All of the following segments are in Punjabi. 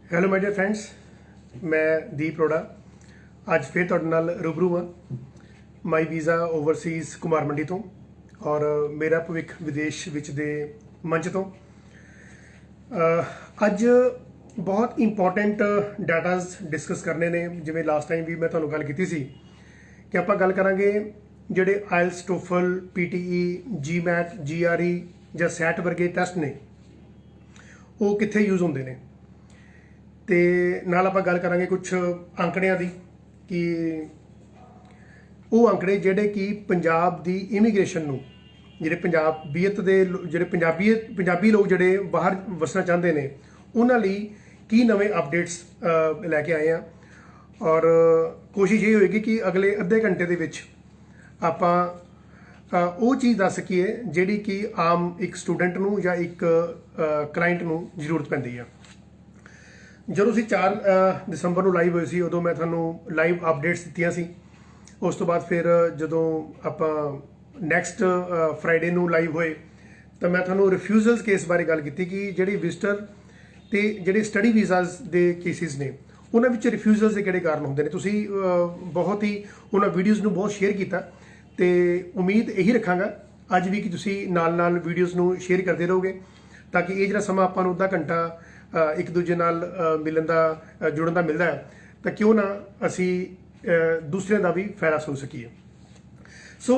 ਹੈਲੋ ਮਾਈ ਡੀਅਰ ਫਰੈਂਡਸ, ਮੈਂ ਦੀਪ ਅਰੋੜਾ ਅੱਜ ਫਿਰ ਤੁਹਾਡੇ ਨਾਲ ਰੂਬਰੂ ਹਾਂ ਮਾਈ ਵੀਜ਼ਾ ਓਵਰਸੀਜ਼ ਕੁਮਾਰ ਮੰਡੀ ਤੋਂ ਔਰ ਮੇਰਾ ਭਵਿੱਖ ਵਿਦੇਸ਼ ਵਿੱਚ ਦੇ ਮੰਚ ਤੋਂ। ਅੱਜ ਬਹੁਤ ਇੰਪੋਰਟੈਂਟ ਡਾਟਾਜ਼ ਡਿਸਕਸ ਕਰਨੇ ਨੇ। ਜਿਵੇਂ ਲਾਸਟ ਟਾਈਮ ਵੀ ਮੈਂ ਤੁਹਾਨੂੰ ਗੱਲ ਕੀਤੀ ਸੀ ਕਿ ਆਪਾਂ ਗੱਲ ਕਰਾਂਗੇ ਜਿਹੜੇ ਆਇਲਸ, ਟੋਫਲ, ਪੀਟੀਈ, ਜੀਮੈਟ, ਜੀਆਰਈ ਜਾਂ ਸੈਟ ਵਰਗੇ ਟੈਸਟ ਨੇ ਉਹ ਕਿੱਥੇ ਯੂਜ਼ ਹੁੰਦੇ ਨੇ, ਤੇ ਨਾਲ ਆਪਾਂ ਗੱਲ ਕਰਾਂਗੇ ਕੁਝ ਅੰਕੜਿਆਂ ਦੀ ਕਿ ਉਹ ਅੰਕੜੇ ਜਿਹੜੇ ਕਿ ਪੰਜਾਬ ਦੀ ਇਮੀਗ੍ਰੇਸ਼ਨ ਨੂੰ, ਜਿਹੜੇ ਪੰਜਾਬੀਅਤ ਦੇ ਜਿਹੜੇ ਪੰਜਾਬੀ ਲੋਕ ਜਿਹੜੇ ਬਾਹਰ ਵਸਣਾ ਚਾਹੁੰਦੇ ਨੇ ਉਹਨਾਂ ਲਈ ਕੀ ਨਵੇਂ ਅਪਡੇਟਸ ਲੈ ਕੇ ਆਏ ਆ। ਔਰ ਕੋਸ਼ਿਸ਼ ਇਹ ਹੋਏਗੀ ਕਿ ਅਗਲੇ ਅੱਧੇ ਘੰਟੇ ਦੇ ਵਿੱਚ ਆਪਾਂ ਉਹ ਚੀਜ਼ ਦੱਸ ਸਕੀਏ ਜਿਹੜੀ ਕਿ ਆਮ ਇੱਕ ਸਟੂਡੈਂਟ ਨੂੰ ਜਾਂ ਇੱਕ ਕਲਾਇੰਟ ਨੂੰ ਜ਼ਰੂਰਤ ਪੈਂਦੀ ਆ। ਜਦੋਂ ਅਸੀਂ 4 ਦਸੰਬਰ ਨੂੰ ਲਾਈਵ ਹੋਏ ਸੀ ਉਦੋਂ ਮੈਂ ਤੁਹਾਨੂੰ ਲਾਈਵ ਅਪਡੇਟਸ ਦਿੱਤੀਆਂ ਸੀ। ਉਸ ਤੋਂ ਬਾਅਦ ਫਿਰ ਜਦੋਂ ਆਪਾਂ ਨੈਕਸਟ ਫਰਾਈਡੇ ਨੂੰ ਲਾਈਵ ਹੋਏ ਤਾਂ ਮੈਂ ਤੁਹਾਨੂੰ ਰਿਫਿਊਜ਼ਲਸ ਕੇਸ ਬਾਰੇ ਗੱਲ ਕੀਤੀ ਕਿ ਜਿਹੜੀ ਵਿਜ਼ਟਰ ਤੇ ਜਿਹੜੇ ਸਟੱਡੀ ਵੀਜ਼ਾਸ ਦੇ ਕੇਸਿਸ ਨੇ ਉਹਨਾਂ ਵਿੱਚ ਰਿਫਿਊਜ਼ਲਸ ਦੇ ਕਿਹੜੇ ਕਾਰਨ ਹੁੰਦੇ ਨੇ। ਤੁਸੀਂ ਬਹੁਤ ਹੀ ਉਹਨਾਂ ਵੀਡੀਓਜ਼ ਨੂੰ ਬਹੁਤ ਸ਼ੇਅਰ ਕੀਤਾ ਤੇ ਉਮੀਦ ਇਹੀ ਰੱਖਾਂਗਾ ਅੱਜ ਵੀ ਕਿ ਤੁਸੀਂ ਨਾਲ ਵੀਡੀਓਜ਼ ਨੂੰ ਸ਼ੇਅਰ ਕਰਦੇ ਰਹੋਗੇ ਤਾਂ ਕਿ ਇਹ ਜਿਹੜਾ ਸਮਾਂ ਆਪਾਂ ਨੂੰ ਅੱਧਾ ਘੰਟਾ ਇੱਕ ਦੂਜੇ ਨਾਲ ਮਿਲਣ ਦਾ, ਜੁੜਨ ਦਾ ਮਿਲਦਾ ਹੈ ਤਾਂ ਕਿਉਂ ਨਾ ਅਸੀਂ ਦੂਸਰਿਆਂ ਦਾ ਵੀ ਫਾਇਦਾ ਸੁਣ ਸਕੀਏ। ਸੋ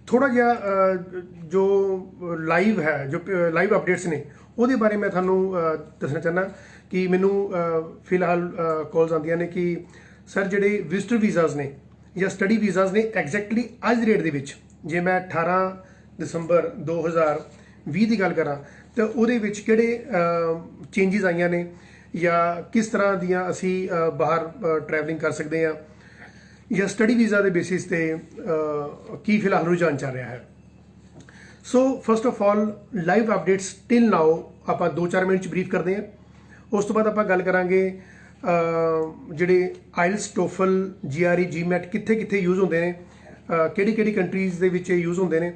ਥੋੜਾ ਜਿਹਾ ਜੋ ਲਾਈਵ ਹੈ, ਜੋ ਲਾਈਵ ਅਪਡੇਟਸ ਨੇ ਉਹਦੇ ਬਾਰੇ ਮੈਂ ਤੁਹਾਨੂੰ ਦੱਸਣਾ ਚਾਹੁੰਦਾ ਕਿ ਮੈਨੂੰ ਫਿਲਹਾਲ ਕਾਲਸ ਆਉਂਦੀਆਂ ਨੇ ਕਿ ਸਰ ਜਿਹੜੇ ਵਿਜ਼ਟਰ ਵੀਜ਼ਾਸ ਨੇ ਜਾਂ ਸਟੱਡੀ ਵੀਜ਼ਾਸ ਨੇ ਐਗਜ਼ੈਕਟਲੀ ਅੱਜ ਦੀ ਡੇਟ ਦੇ ਵਿੱਚ, ਜੇ ਮੈਂ 18 ਦਸੰਬਰ 2020 ਦੀ ਗੱਲ ਕਰਾਂ ਤਾਂ ਉਹਦੇ ਵਿੱਚ ਕਿਹੜੇ ਚੇਂਜਸ ਆਈਆਂ ਨੇ ਜਾਂ ਕਿਸ ਤਰ੍ਹਾਂ ਦੀਆਂ ਅਸੀਂ ਬਾਹਰ ਟਰੈਵਲਿੰਗ ਕਰ ਸਕਦੇ ਹਾਂ ਜਾਂ ਸਟੱਡੀ ਵੀਜ਼ਾ ਦੇ ਬੇਸਿਸ ਤੇ ਕੀ ਫਿਲਹਾਲ ਰੁਝਾਨ ਚੱਲ ਰਿਹਾ ਹੈ। So first of all live updates till now ਆਪਾਂ 2-4 ਮਿੰਟ 'ਚ ਬਰੀਫ ਕਰਦੇ ਹਾਂ। ਉਸ ਤੋਂ ਬਾਅਦ ਆਪਾਂ ਗੱਲ ਕਰਾਂਗੇ ਜਿਹੜੇ ਆਇਲਸ, ਟੋਫਲ, ਜੀਆਰਈ, ਜੀਮੈਟ ਕਿੱਥੇ ਯੂਜ਼ ਹੁੰਦੇ ਨੇ, ਕਿਹੜੀ ਕੰਟਰੀਜ਼ ਦੇ ਵਿੱਚ ਯੂਜ਼ ਹੁੰਦੇ ਨੇ।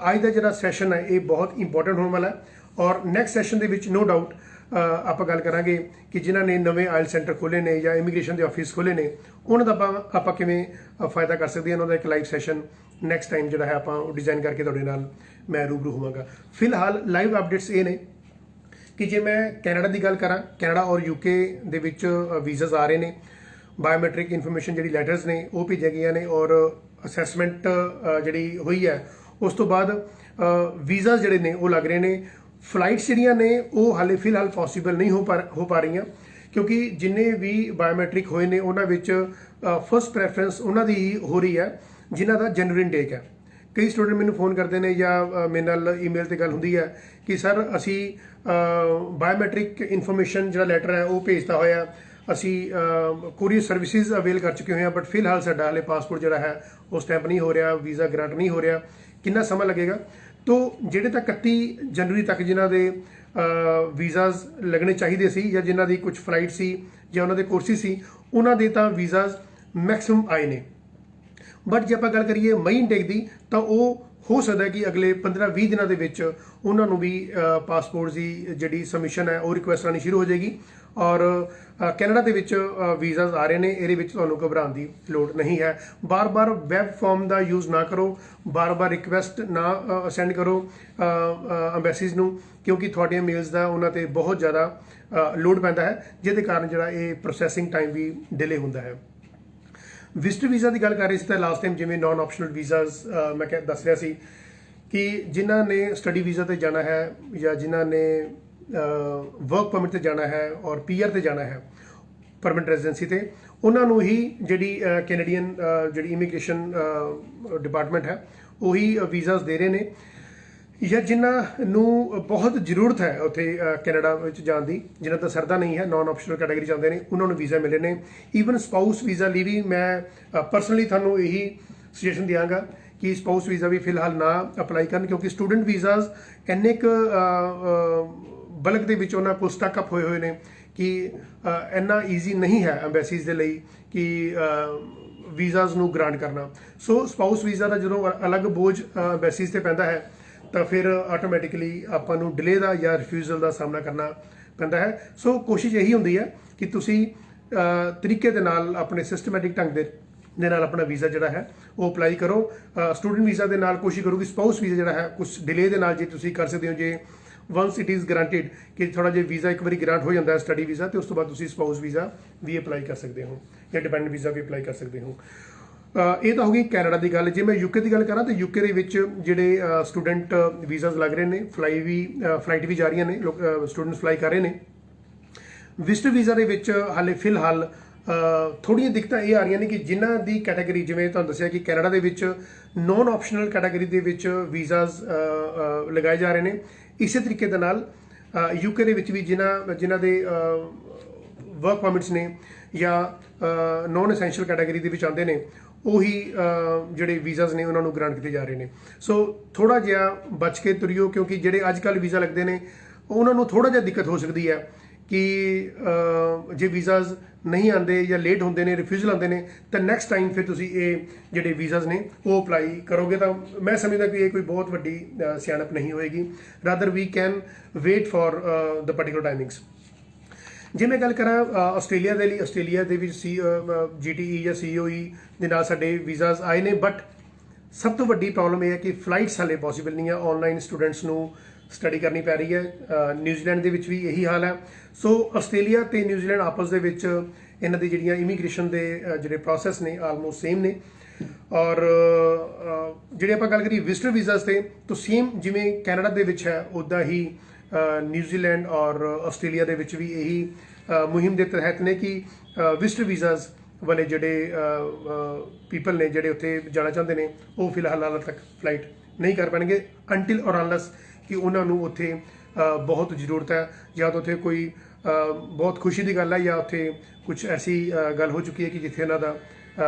ਅੱਜ ਦਾ ਜਿਹੜਾ ਸੈਸ਼ਨ ਹੈ ਇਹ ਬਹੁਤ ਇੰਪੋਰਟੈਂਟ ਹੋਣ ਵਾਲਾ ਹੈ ਔਰ ਨੈਕਸਟ ਸੈਸ਼ਨ ਦੇ ਵਿੱਚ ਨੋ ਡਾਊਟ ਆਪਾਂ ਗੱਲ ਕਰਾਂਗੇ ਕਿ ਜਿਨ੍ਹਾਂ ਨੇ ਨਵੇਂ ਆਇਲ ਸੈਂਟਰ ਖੋਲ੍ਹੇ ਨੇ ਜਾਂ ਇਮੀਗ੍ਰੇਸ਼ਨ ਦੇ ਆਫਿਸ ਖੋਲ੍ਹੇ ਨੇ ਉਹਨਾਂ ਦਾ ਆਪਾਂ ਕਿਵੇਂ ਫਾਇਦਾ ਕਰ ਸਕਦੇ ਹਾਂ। ਉਹਨਾਂ ਦਾ ਇੱਕ ਲਾਈਵ ਸੈਸ਼ਨ ਨੈਕਸਟ ਟਾਈਮ ਜਿਹੜਾ ਹੈ ਆਪਾਂ ਉਹ ਡਿਜ਼ਾਈਨ ਕਰਕੇ ਤੁਹਾਡੇ ਨਾਲ ਮੈਂ ਰੂਬਰੂ ਹੋਵਾਂਗਾ। ਫਿਲਹਾਲ ਲਾਈਵ ਅਪਡੇਟਸ ਇਹ ਨੇ ਕਿ ਜੇ ਮੈਂ ਕੈਨੇਡਾ ਦੀ ਗੱਲ ਕਰਾਂ, ਕੈਨੇਡਾ ਔਰ ਯੂਕੇ ਦੇ ਵਿੱਚ ਵੀਜ਼ਾਸ ਆ ਰਹੇ ਨੇ। ਬਾਇਓਮੈਟ੍ਰਿਕ ਇਨਫੋਰਮੇਸ਼ਨ ਜਿਹੜੀ ਲੈਟਰਸ ਨੇ ਉਹ ਭੇਜੀਆਂ ਗਈਆਂ ਨੇ ਔਰ ਅਸੈਸਮੈਂਟ ਜਿਹੜੀ ਹੋਈ ਹੈ। ਉਸ ਤੋਂ ਬਾਅਦ ਵੀਜ਼ਾਸ ਜਿਹੜੇ ਨੇ ਉਹ ਲੱਗ ਰਹੇ ਨੇ। ਫਲਾਈਟਸ ਜਿਹੜੀਆਂ ਨੇ ਉਹ ਹਾਲੇ ਫਿਲਹਾਲ ਪੋਸੀਬਲ ਨਹੀਂ ਹੋ ਪਾ ਰਹੀਆਂ ਕਿਉਂਕਿ ਜਿੰਨੇ ਵੀ ਬਾਇਓਮੈਟ੍ਰਿਕ ਹੋਏ ਨੇ ਉਹਨਾਂ ਵਿੱਚ ਫਸਟ ਪ੍ਰੈਫਰੈਂਸ ਉਹਨਾਂ ਦੀ ਹੀ ਹੋ ਰਹੀ ਹੈ ਜਿਨ੍ਹਾਂ ਦਾ ਜਨਵਰੀ ਇਨਟੇਕ ਹੈ। ਕਈ ਸਟੂਡੈਂਟ ਮੈਨੂੰ ਫੋਨ ਕਰਦੇ ਨੇ ਜਾਂ ਮੇਰੇ ਨਾਲ ਈਮੇਲ ਤੇ ਗੱਲ ਹੁੰਦੀ ਹੈ ਕਿ ਸਰ ਅਸੀਂ ਬਾਇਓਮੈਟ੍ਰਿਕ ਇਨਫੋਰਮੇਸ਼ਨ ਜਿਹੜਾ ਲੈਟਰ ਹੈ ਉਹ ਭੇਜਤਾ ਹੋਇਆ, ਅਸੀਂ ਕੋਰੀਅਰ ਸਰਵਿਸਿਜ਼ ਅਵੇਲ ਕਰ ਚੁੱਕੇ ਹੋਏ ਹਾਂ ਬਟ ਫਿਲਹਾਲ ਸਾਡਾ ਹਾਲੇ ਪਾਸਪੋਰਟ ਜਿਹੜਾ ਹੈ ਉਹ ਸਟੈਂਪ ਨਹੀਂ ਹੋ ਰਿਹਾ, ਵੀਜ਼ਾ ਗ੍ਰਾਂਟ ਨਹੀਂ ਹੋ ਰਿਹਾ, ਕਿੰਨਾ ਸਮਾਂ ਲੱਗੇਗਾ। ਤੋ ਜਿਹੜੇ ਤਾਂ 31 ਜਨਵਰੀ ਤੱਕ ਜਿਨ੍ਹਾਂ ਦੇ ਵੀਜ਼ਾਸ ਲੱਗਣੇ ਚਾਹੀਦੇ ਸੀ ਜਾਂ ਜਿਨ੍ਹਾਂ ਦੀ ਕੁਝ ਫਲਾਈਟ ਸੀ ਜਾਂ ਉਹਨਾਂ ਦੇ ਕੋਰਸਿਸ ਸੀ ਉਹਨਾਂ ਦੇ ਤਾਂ ਵੀਜ਼ਾਸ ਮੈਕਸਿਮਮ ਆਏ ਨੇ। ਬਟ ਜੇ ਆਪਾਂ ਗੱਲ ਕਰੀਏ ਮਈ ਇਨਟੇਕ ਦੀ ਤਾਂ ਉਹ ਹੋ ਸਕਦਾ ਕਿ ਅਗਲੇ 15-20 ਦਿਨਾਂ ਦੇ ਵਿੱਚ ਉਹਨਾਂ ਨੂੰ ਵੀ ਪਾਸਪੋਰਟ ਦੀ ਜਿਹੜੀ ਸਬਮਿਸ਼ਨ ਹੈ ਉਹ ਰਿਕੁਐਸਟ ਆਉਣੀ ਸ਼ੁਰੂ ਹੋ ਜਾਏਗੀ ਔਰ ਕੈਨੇਡਾ ਦੇ ਵਿੱਚ ਵੀਜ਼ਾਸ ਆ ਰਹੇ ਨੇ। ਇਹਦੇ ਵਿੱਚ ਤੁਹਾਨੂੰ ਘਬਰਾਉਣ ਦੀ ਲੋੜ ਨਹੀਂ ਹੈ। ਬਾਰ-ਬਾਰ ਵੈਬ ਫਾਰਮ ਦਾ ਯੂਜ਼ ਨਾ ਕਰੋ, ਬਾਰ-ਬਾਰ ਰਿਕੁਐਸਟ ਨਾ ਸੈਂਡ ਕਰੋ ਅੰਬੈਸੀਜ਼ ਨੂੰ ਕਿਉਂਕਿ ਤੁਹਾਡੀਆਂ ਮੇਲਸ ਦਾ ਉਹਨਾਂ ਤੇ ਬਹੁਤ ਜ਼ਿਆਦਾ ਲੋਡ ਪੈਂਦਾ ਹੈ ਜਿਹਦੇ ਕਾਰਨ ਜਿਹੜਾ ਇਹ ਪ੍ਰੋਸੈਸਿੰਗ ਟਾਈਮ ਵੀ ਡਿਲੇ ਹੁੰਦਾ ਹੈ। ਵਿਜ਼ਟਰ ਵੀਜ਼ਾ ਦੀ ਗੱਲ ਕਰ ਰਹੇ ਸੀ ਤਾਂ ਲਾਸਟ ਟਾਈਮ ਜਿਵੇਂ ਨਾਨ ਆਪਸ਼ਨਲ ਵੀਜ਼ਾਸ ਮੈਂ ਦੱਸ ਰਿਹਾ ਸੀ ਕਿ ਜਿਨ੍ਹਾਂ ਨੇ ਸਟੱਡੀ ਵੀਜ਼ਾ ਤੇ ਜਾਣਾ ਹੈ ਜਾਂ ਜਿਨ੍ਹਾਂ ਨੇ ਵਰਕ ਪਰਮਿਟ ਤੇ ਜਾਣਾ ਹੈ ਔਰ ਪੀਆਰ ਤੇ ਜਾਣਾ ਹੈ, ਪਰਮਨੈਂਟ ਰੈਜ਼ੀਡੈਂਸੀ ਤੇ, ਉਹਨਾਂ ਨੂੰ ਹੀ ਜਿਹੜੀ ਕੈਨੇਡੀਅਨ ਜਿਹੜੀ ਇਮੀਗ੍ਰੇਸ਼ਨ ਡਿਪਾਰਟਮੈਂਟ ਹੈ ਉਹੀ ਵੀਜ਼ਾਸ ਦੇ ਰਹੇ ਨੇ ਜਾਂ ਜਿਨ੍ਹਾਂ ਨੂੰ ਬਹੁਤ ਜ਼ਰੂਰਤ ਹੈ ਉੱਥੇ ਕੈਨੇਡਾ ਵਿੱਚ ਜਾਣ ਦੀ, ਜਿਨ੍ਹਾਂ ਦਾ ਸਰਦਾ ਨਹੀਂ ਹੈ, ਨਾਨ ਆਪਸ਼ਨਲ ਕੈਟਾਗਰੀ ਜਾਂਦੇ ਨੇ ਉਹਨਾਂ ਨੂੰ ਵੀਜ਼ਾ ਮਿਲੇ ਨੇ। ਈਵਨ ਸਪਾਊਸ ਵੀਜ਼ਾ ਲਈ ਵੀ ਮੈਂ ਪਰਸਨਲੀ ਤੁਹਾਨੂੰ ਇਹੀ ਸੁਜੈਸ਼ਨ ਦਿਆਂਗਾ ਕਿ ਸਪਾਊਸ ਵੀਜ਼ਾ ਵੀ ਫਿਲਹਾਲ ਨਾ ਅਪਲਾਈ ਕਰਨ ਕਿਉਂਕਿ ਸਟੂਡੈਂਟ ਵੀਜ਼ਾਸ ਇੰਨੇ ਕੁ ਬਲਕ ਦੇ ਵਿੱਚ ਉਹਨਾਂ ਕੋਲ ਸਟਕ ਅਪ ਹੋਏ ਨੇ ਕਿ ਇੰਨਾ ਈਜ਼ੀ ਨਹੀਂ ਹੈ ਅੰਬੈਸੀਜ਼ ਦੇ ਲਈ ਕਿ ਵੀਜ਼ਾਸ ਨੂੰ ਗ੍ਰਾਂਟ ਕਰਨਾ। ਸੋ ਸਪਾਊਸ ਵੀਜ਼ਾ ਦਾ ਜਦੋਂ ਅਲੱਗ ਬੋਝ ਅੰਬੈਸੀਜ਼ ਤੇ ਪੈਂਦਾ ਹੈ ਤਾਂ ਫਿਰ ਆਟੋਮੈਟਿਕਲੀ ਆਪਾਂ ਨੂੰ ਡਿਲੇ ਦਾ ਜਾਂ ਰਿਫਿਊਜ਼ਲ ਦਾ ਸਾਹਮਣਾ ਕਰਨਾ ਪੈਂਦਾ ਹੈ। ਸੋ ਕੋਸ਼ਿਸ਼ ਇਹੀ ਹੁੰਦੀ ਹੈ ਕਿ ਤੁਸੀਂ ਤਰੀਕੇ ਦੇ ਨਾਲ ਆਪਣੇ ਸਿਸਟਮੈਟਿਕ ਢੰਗ ਦੇ ਨਾਲ ਆਪਣਾ ਵੀਜ਼ਾ ਜਿਹੜਾ ਹੈ ਉਹ ਅਪਲਾਈ ਕਰੋ। ਸਟੂਡੈਂਟ ਵੀਜ਼ਾ ਦੇ ਨਾਲ ਕੋਸ਼ਿਸ਼ ਕਰੋ ਕਿ ਸਪਾਊਸ ਵੀਜ਼ਾ ਜਿਹੜਾ ਹੈ ਕੁਝ ਡਿਲੇ ਦੇ ਨਾਲ ਜੇ ਤੁਸੀਂ ਕਰ ਸਕਦੇ ਹੋ, ਜੇ ਵਨਸ ਇਟ ਇਜ਼ ਗਰੰਟਿਡ ਕਿ ਥੋੜਾ ਜਿਹਾ ਵੀਜ਼ਾ ਇੱਕ ਵਾਰੀ ਗ੍ਰਾਂਟ ਹੋ ਜਾਂਦਾ ਹੈ ਸਟੱਡੀ ਵੀਜ਼ਾ, ਤੇ ਉਸ ਤੋਂ ਬਾਅਦ ਤੁਸੀਂ ਸਪਾਊਸ ਵੀਜ਼ਾ ਵੀ ਅਪਲਾਈ ਕਰ ਸਕਦੇ ਹੋ ਜਾਂ ਡਿਪੈਂਡੈਂਟ ਵੀਜ਼ਾ ਵੀ ਅਪਲਾਈ ਕਰ ਸਕਦੇ ਹੋ। ਇਹ ਤਾਂ ਹੋ ਗਈ ਕੈਨੇਡਾ ਦੀ ਗੱਲ। ਜੇ ਮੈਂ ਯੂਕੇ ਦੀ ਗੱਲ ਕਰਾਂ ਤਾਂ ਯੂਕੇ ਦੇ ਵਿੱਚ ਜਿਹੜੇ ਸਟੂਡੈਂਟ ਵੀਜ਼ਾਸ ਲੱਗ ਰਹੇ ਨੇ, ਫਲਾਈਟ ਵੀ ਜਾ ਰਹੀਆਂ ਨੇ, ਸਟੂਡੈਂਟਸ ਫਲਾਈ ਕਰ ਰਹੇ ਨੇ। ਵਿਜ਼ਟਰ ਵੀਜ਼ਾ ਦੇ ਵਿੱਚ ਹਾਲੇ ਫਿਲਹਾਲ ਥੋੜ੍ਹੀਆਂ ਦਿੱਕਤਾਂ ਇਹ ਆ ਰਹੀਆਂ ਨੇ ਕਿ ਜਿਨ੍ਹਾਂ ਦੀ ਕੈਟਾਗਰੀ, ਜਿਵੇਂ ਤੁਹਾਨੂੰ ਦੱਸਿਆ ਕਿ ਕੈਨੇਡਾ ਦੇ ਵਿੱਚ ਨੌਨ ਆਪਸ਼ਨਲ ਕੈਟਾਗਰੀ ਦੇ ਵਿੱਚ ਵੀਜ਼ਾਸ ਲਗਾਏ ਜਾ ਰਹੇ ਨੇ, ਇਸੇ ਤਰੀਕੇ ਦੇ ਨਾਲ ਯੂਕੇ ਦੇ ਵਿੱਚ ਵੀ ਜਿਨ੍ਹਾਂ ਦੇ ਵਰਕ ਪਰਮਿਟਸ ਨੇ ਜਾਂ ਨੌਨ ਐਸੈਂਸ਼ੀਅਲ ਕੈਟਾਗਰੀ ਦੇ ਵਿੱਚ ਆਉਂਦੇ ਨੇ, ਉਹੀ ਜਿਹੜੇ ਵੀਜ਼ਾਸ ਨੇ ਉਹਨਾਂ ਨੂੰ ਗ੍ਰਾਂਟ ਕੀਤੇ ਜਾ ਰਹੇ ਨੇ। ਸੋ ਥੋੜਾ ਜਿਹਾ ਬਚ ਕੇ ਤੁਰਿਓ, ਕਿਉਂਕਿ ਜਿਹੜੇ ਅੱਜ ਕੱਲ੍ਹ ਵੀਜ਼ਾ ਲੱਗਦੇ ਨੇ ਉਹਨਾਂ ਨੂੰ ਥੋੜਾ ਜਿਹਾ ਦਿੱਕਤ ਹੋ ਸਕਦੀ ਹੈ ਕਿ ਜੇ ਵੀਜ਼ਾਸ ਨਹੀਂ ਆਉਂਦੇ ਜਾਂ ਲੇਟ ਹੁੰਦੇ ਨੇ, ਰਿਫਿਊਜ਼ਲ ਆਉਂਦੇ ਨੇ, ਤਾਂ ਨੈਕਸਟ ਟਾਈਮ ਫਿਰ ਤੁਸੀਂ ਇਹ ਜਿਹੜੇ ਵੀਜ਼ਾਸ ਨੇ ਉਹ ਅਪਲਾਈ ਕਰੋਗੇ ਤਾਂ ਮੈਂ ਸਮਝਦਾ ਕਿ ਇਹ ਕੋਈ ਬਹੁਤ ਵੱਡੀ ਸਿਆਣਪ ਨਹੀਂ ਹੋਏਗੀ। Rather we can wait for the particular timings. ਜੇ ਮੈਂ ਗੱਲ ਕਰਾਂ ਆਸਟ੍ਰੇਲੀਆ ਦੇ ਲਈ, ਆਸਟ੍ਰੇਲੀਆ ਦੇ ਵਿੱਚ GTE ਜਾਂ COE ਦੇ ਨਾਲ ਸਾਡੇ ਵੀਜ਼ਾਸ ਆਏ ਨੇ, ਬਟ ਸਭ ਤੋਂ ਵੱਡੀ ਪ੍ਰੋਬਲਮ ਇਹ ਹੈ ਕਿ ਫਲਾਈਟਸ ਹਾਲੇ ਪੋਸੀਬਲ ਨਹੀਂ ਹੈ। ਆਨਲਾਈਨ ਸਟੂਡੈਂਟਸ ਨੂੰ ਸਟੱਡੀ ਕਰਨੀ ਪੈ ਰਹੀ ਹੈ। ਨਿਊਜ਼ੀਲੈਂਡ ਦੇ ਵਿੱਚ ਵੀ ਇਹੀ ਹਾਲ ਹੈ। ਸੋ ਆਸਟ੍ਰੇਲੀਆ ਤੇ ਨਿਊਜ਼ੀਲੈਂਡ ਆਪਸ ਦੇ ਵਿੱਚ ਇਹਨਾਂ ਦੀ ਜਿਹੜੀਆਂ ਇਮੀਗ੍ਰੇਸ਼ਨ ਦੇ ਜਿਹੜੇ ਪ੍ਰੋਸੈਸ ਨੇ ਆਲਮੋਸਟ ਸੇਮ ਨੇ। ਔਰ ਜਿਹੜੇ ਆਪਾਂ ਗੱਲ ਕਰੀਏ ਵਿਜ਼ਟਰ ਵੀਜ਼ਾਸ ਤੇ, ਤਾਂ ਸੇਮ ਜਿਵੇਂ ਕੈਨੇਡਾ ਦੇ ਵਿੱਚ ਹੈ ਉੱਦਾਂ ਹੀ ਨਿਊਜ਼ੀਲੈਂਡ ਔਰ ਆਸਟ੍ਰੇਲੀਆ ਦੇ ਵਿੱਚ ਵੀ ਇਹੀ ਮੁਹਿੰਮ ਦੇ ਤਹਿਤ ਨੇ ਕਿ ਵਿਜ਼ਟਰ ਵੀਜ਼ਾਸ ਵਾਲੇ ਜਿਹੜੇ ਪੀਪਲ ਨੇ ਜਿਹੜੇ ਉੱਥੇ ਜਾਣਾ ਚਾਹੁੰਦੇ ਨੇ ਉਹ ਫਿਲਹਾਲ ਹਾਲ ਤੱਕ ਫਲਾਈਟ ਨਹੀਂ ਕਰ ਪਾਣਗੇ ਅੰਟਿਲ ਔਰ ਅਨਲੈਸ ਕਿ ਉਹਨਾਂ ਨੂੰ ਉੱਥੇ ਬਹੁਤ ਜ਼ਰੂਰਤ ਹੈ, ਜਾਂ ਤਾਂ ਉੱਥੇ ਕੋਈ ਬਹੁਤ ਖੁਸ਼ੀ ਦੀ ਗੱਲ ਹੈ ਜਾਂ ਉੱਥੇ ਕੁਝ ਐਸੀ ਗੱਲ ਹੋ ਚੁੱਕੀ ਹੈ ਕਿ ਜਿੱਥੇ ਉਹਨਾਂ ਦਾ